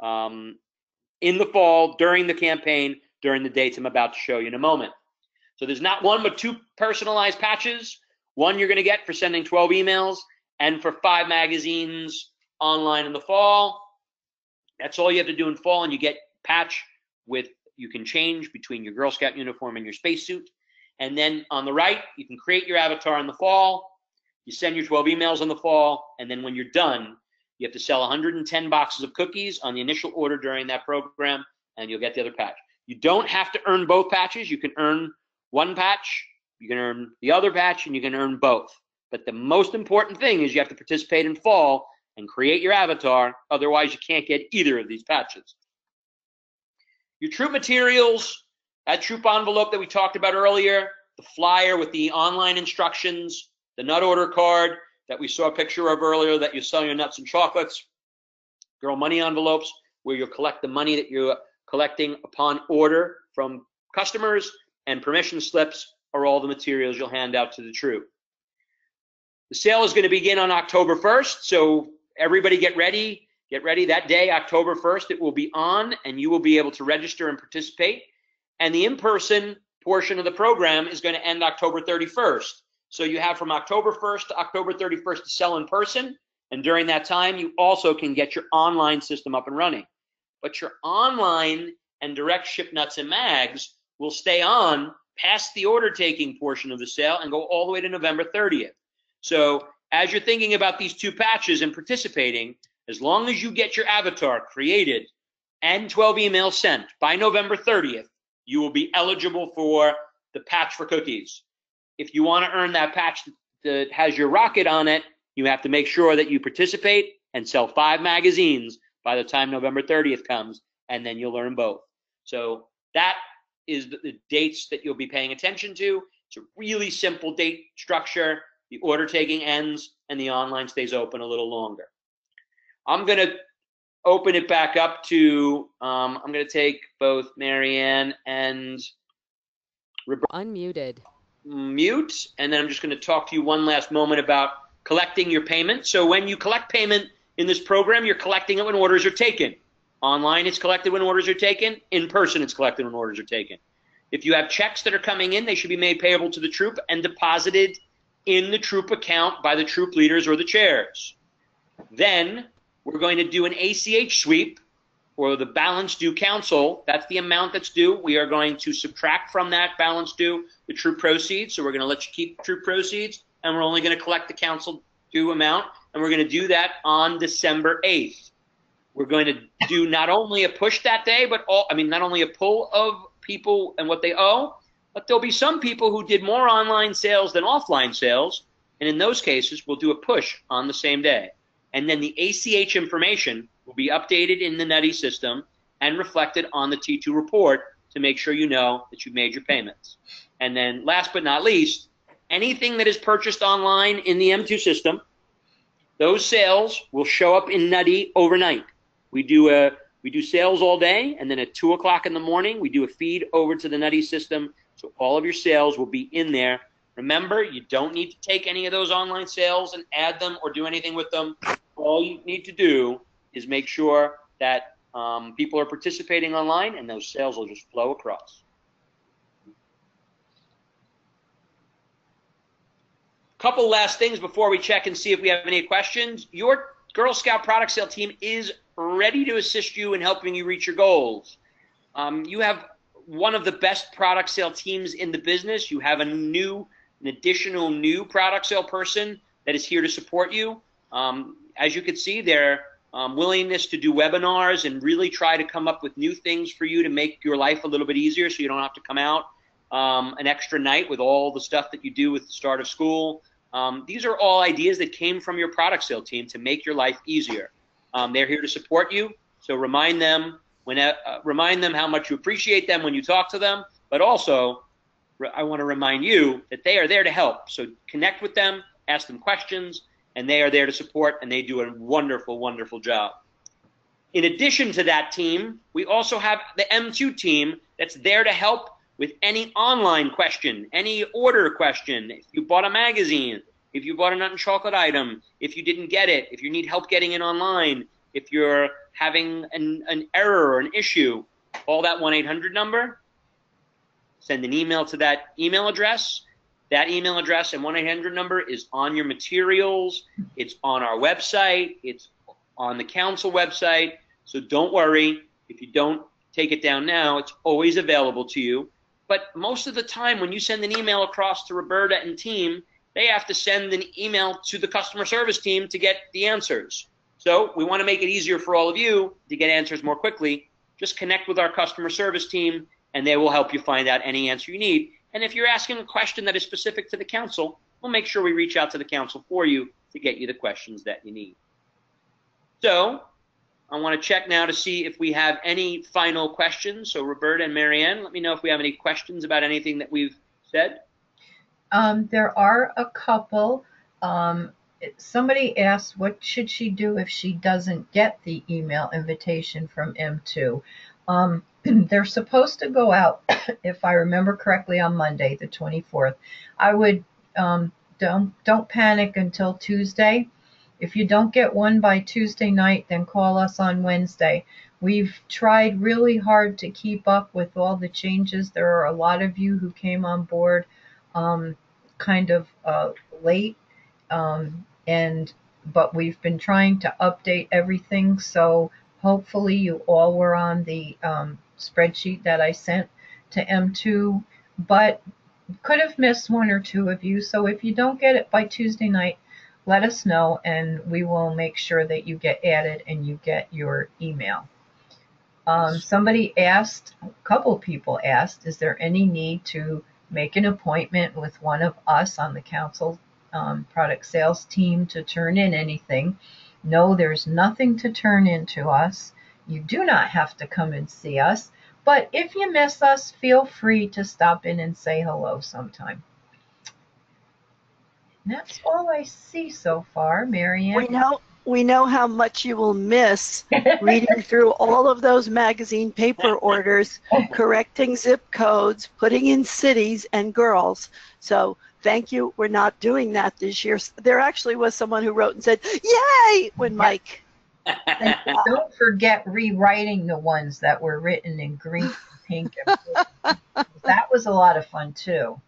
in the fall, during the campaign, during the dates I'm about to show you in a moment. So there's not one but two personalized patches. One you're going to get for sending 12 emails, and for 5 magazines online in the fall. That's all you have to do in fall, and you get patch with, you can change between your Girl Scout uniform and your spacesuit. And then on the right, you can create your avatar in the fall. You send your 12 emails in the fall, and then when you're done, you have to sell 110 boxes of cookies on the initial order during that program, and you'll get the other patch. You don't have to earn both patches. You can earn one patch, you can earn the other patch, and you can earn both. But the most important thing is you have to participate in fall and create your avatar. Otherwise, you can't get either of these patches. Your troop materials, that troop envelope that we talked about earlier, the flyer with the online instructions, the nut order card that we saw a picture of earlier that you sell your nuts and chocolates, girl money envelopes where you'll collect the money that you're collecting upon order from customers, and permission slips are all the materials you'll hand out to the troop. The sale is going to begin on October 1st, so everybody get ready. Get ready that day, October 1st, it will be on, and you will be able to register and participate. And the in-person portion of the program is going to end October 31st. So you have from October 1st to October 31st to sell in person, and during that time, you also can get your online system up and running. But your online and direct ship Nuts and Mags will stay on past the order taking portion of the sale and go all the way to November 30th. So as you're thinking about these 2 patches and participating, as long as you get your avatar created and 12 emails sent by November 30th, you will be eligible for the patch for cookies. If you want to earn that patch that has your rocket on it, you have to make sure that you participate and sell 5 magazines by the time November 30th comes, and then you'll earn both. So that is the dates that you'll be paying attention to. It's a really simple date structure. The order taking ends and the online stays open a little longer. I'm going to open it back up to, I'm going to take both Marianne and Roberta. Unmuted. Mute, and then I'm just going to talk to you one last moment about collecting your payment. So when you collect payment in this program, you're collecting it when orders are taken. Online, it's collected when orders are taken. In person, it's collected when orders are taken. If you have checks that are coming in, they should be made payable to the troop and deposited in the troop account by the troop leaders or the chairs. Then we're going to do an ACH sweep, or the balance due council. That's the amount that's due. We are going to subtract from that balance due the troop proceeds. So we're going to let you keep troop proceeds, and we're only going to collect the council due amount, and we're going to do that on December 8th. We're going to do not only a push that day, but not only a pull of people and what they owe, but there'll be some people who did more online sales than offline sales, and in those cases, we'll do a push on the same day. And then the ACH information will be updated in the Nutty system and reflected on the T2 report to make sure you know that you've made your payments. And then last but not least, anything that is purchased online in the M2 system, those sales will show up in Nutty overnight. We do sales all day, and then at 2 o'clock in the morning, we do a feed over to the Nutty system, so all of your sales will be in there. Remember, you don't need to take any of those online sales and add them or do anything with them. All you need to do is make sure that people are participating online, and those sales will just flow across. Couple last things before we check and see if we have any questions. Your Girl Scout product sale team is ready to assist you in helping you reach your goals. You have one of the best product sale teams in the business. You have an additional new product sale person that is here to support you. As you can see, their willingness to do webinars and really try to come up with new things for you to make your life a little bit easier so you don't have to come out an extra night with all the stuff that you do with the start of school. These are all ideas that came from your product sale team to make your life easier. They're here to support you, so remind them how much you appreciate them when you talk to them, but also I want to remind you that they are there to help. So connect with them, ask them questions, and they are there to support, and they do a wonderful, wonderful job. In addition to that team, we also have the M2 team that's there to help with any online question, any order question. If you bought a magazine, if you bought a nut and chocolate item, if you didn't get it, if you need help getting it online, if you're having an error or an issue, call that 1-800 number, send an email to that email address. That email address and 1-800 number is on your materials. It's on our website. It's on the council website. So don't worry. If you don't take it down now, it's always available to you. But most of the time when you send an email across to Roberta and team, they have to send an email to the customer service team to get the answers. So we want to make it easier for all of you to get answers more quickly. Just connect with our customer service team, and they will help you find out any answer you need. And if you're asking a question that is specific to the council, we'll make sure we reach out to the council for you to get you the questions that you need. So I want to check now to see if we have any final questions. So Roberta and Marianne, let me know if we have any questions about anything that we've said. There are a couple. Somebody asked, what should she do if she doesn't get the email invitation from M2? They're supposed to go out, if I remember correctly, on Monday, the 24th. I would don't panic until Tuesday. If you don't get one by Tuesday night, then call us on Wednesday. We've tried really hard to keep up with all the changes. There are a lot of you who came on board kind of late, but we've been trying to update everything. So hopefully you all were on the spreadsheet that I sent to M2. but could have missed one or two of you. So if you don't get it by Tuesday night, let us know and we will make sure that you get added and you get your email. Somebody asked, a couple people asked, is there any need to make an appointment with one of us on the council product sales team to turn in anything? No, there's nothing to turn in to us. You do not have to come and see us. But if you miss us, feel free to stop in and say hello sometime. And that's all I see so far, Marianne. We know how much you will miss reading through all of those magazine paper orders, correcting zip codes, putting in cities and girls. So thank you. We're not doing that this year. There actually was someone who wrote and said, "Yay!" when Mike. And don't forget rewriting the ones that were written in green, pink, and blue. That was a lot of fun too.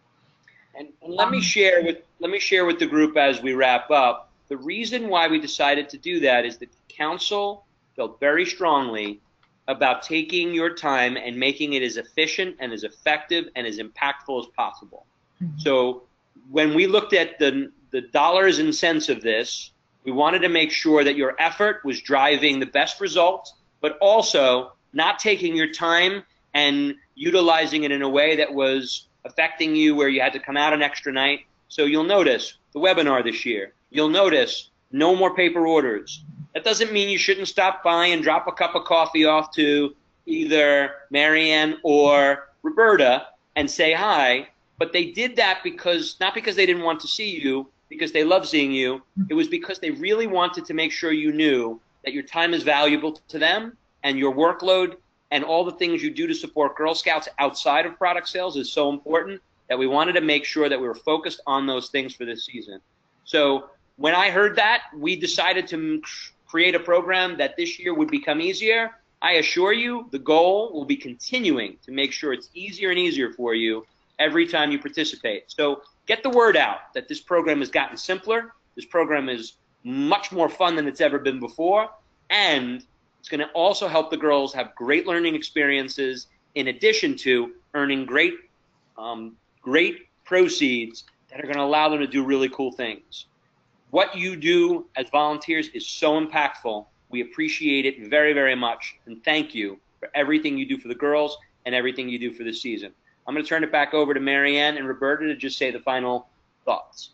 And let me share with the group as we wrap up. The reason why we decided to do that is that the council felt very strongly about taking your time and making it as efficient and as effective and as impactful as possible. Mm-hmm. So when we looked at the dollars and cents of this, we wanted to make sure that your effort was driving the best result, but also not taking your time and utilizing it in a way that was affecting you where you had to come out an extra night. So you'll notice the webinar this year. You'll notice no more paper orders. That doesn't mean you shouldn't stop by and drop a cup of coffee off to either Marianne or Roberta and say hi, but they did that not because they didn't want to see you, because they love seeing you. It was because they really wanted to make sure you knew that your time is valuable to them and your workload and all the things you do to support Girl Scouts outside of product sales is so important that we wanted to make sure that we were focused on those things for this season. So when I heard that, we decided to create a program that this year would become easier. I assure you the goal will be continuing to make sure it's easier and easier for you every time you participate. So get the word out that this program has gotten simpler. This program is much more fun than it's ever been before. And it's going to also help the girls have great learning experiences in addition to earning great proceeds that are going to allow them to do really cool things. What you do as volunteers is so impactful. We appreciate it very, very much. And thank you for everything you do for the girls and everything you do for this season. I'm going to turn it back over to Marianne and Roberta to just say the final thoughts.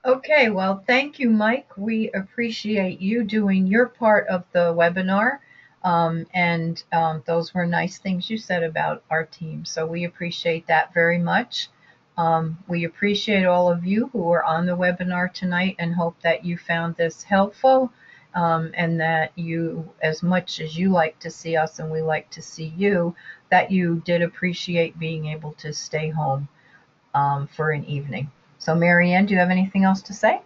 Okay, well, thank you, Mike. We appreciate you doing your part of the webinar. Those were nice things you said about our team. So we appreciate that very much. We appreciate all of you who were on the webinar tonight and hope that you found this helpful and that you, as much as you like to see us and we like to see you, that you did appreciate being able to stay home for an evening. So Marianne, do you have anything else to say?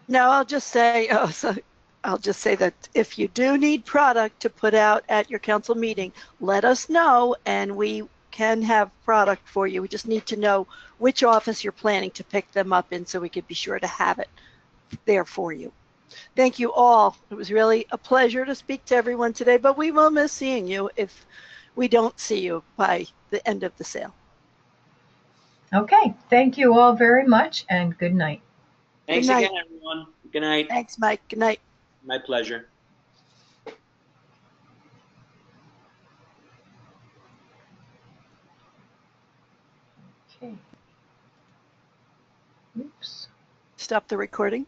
No, I'll just say that if you do need product to put out at your council meeting, let us know and we can have product for you. We just need to know which office you're planning to pick them up in so we could be sure to have it there for you. Thank you all. It was really a pleasure to speak to everyone today, but we will miss seeing you if we don't see you by the end of the sale. Okay, thank you all very much and good night. Thanks again, everyone. Good night. Thanks, Mike. Good night. My pleasure. Okay. Oops. Stop the recording.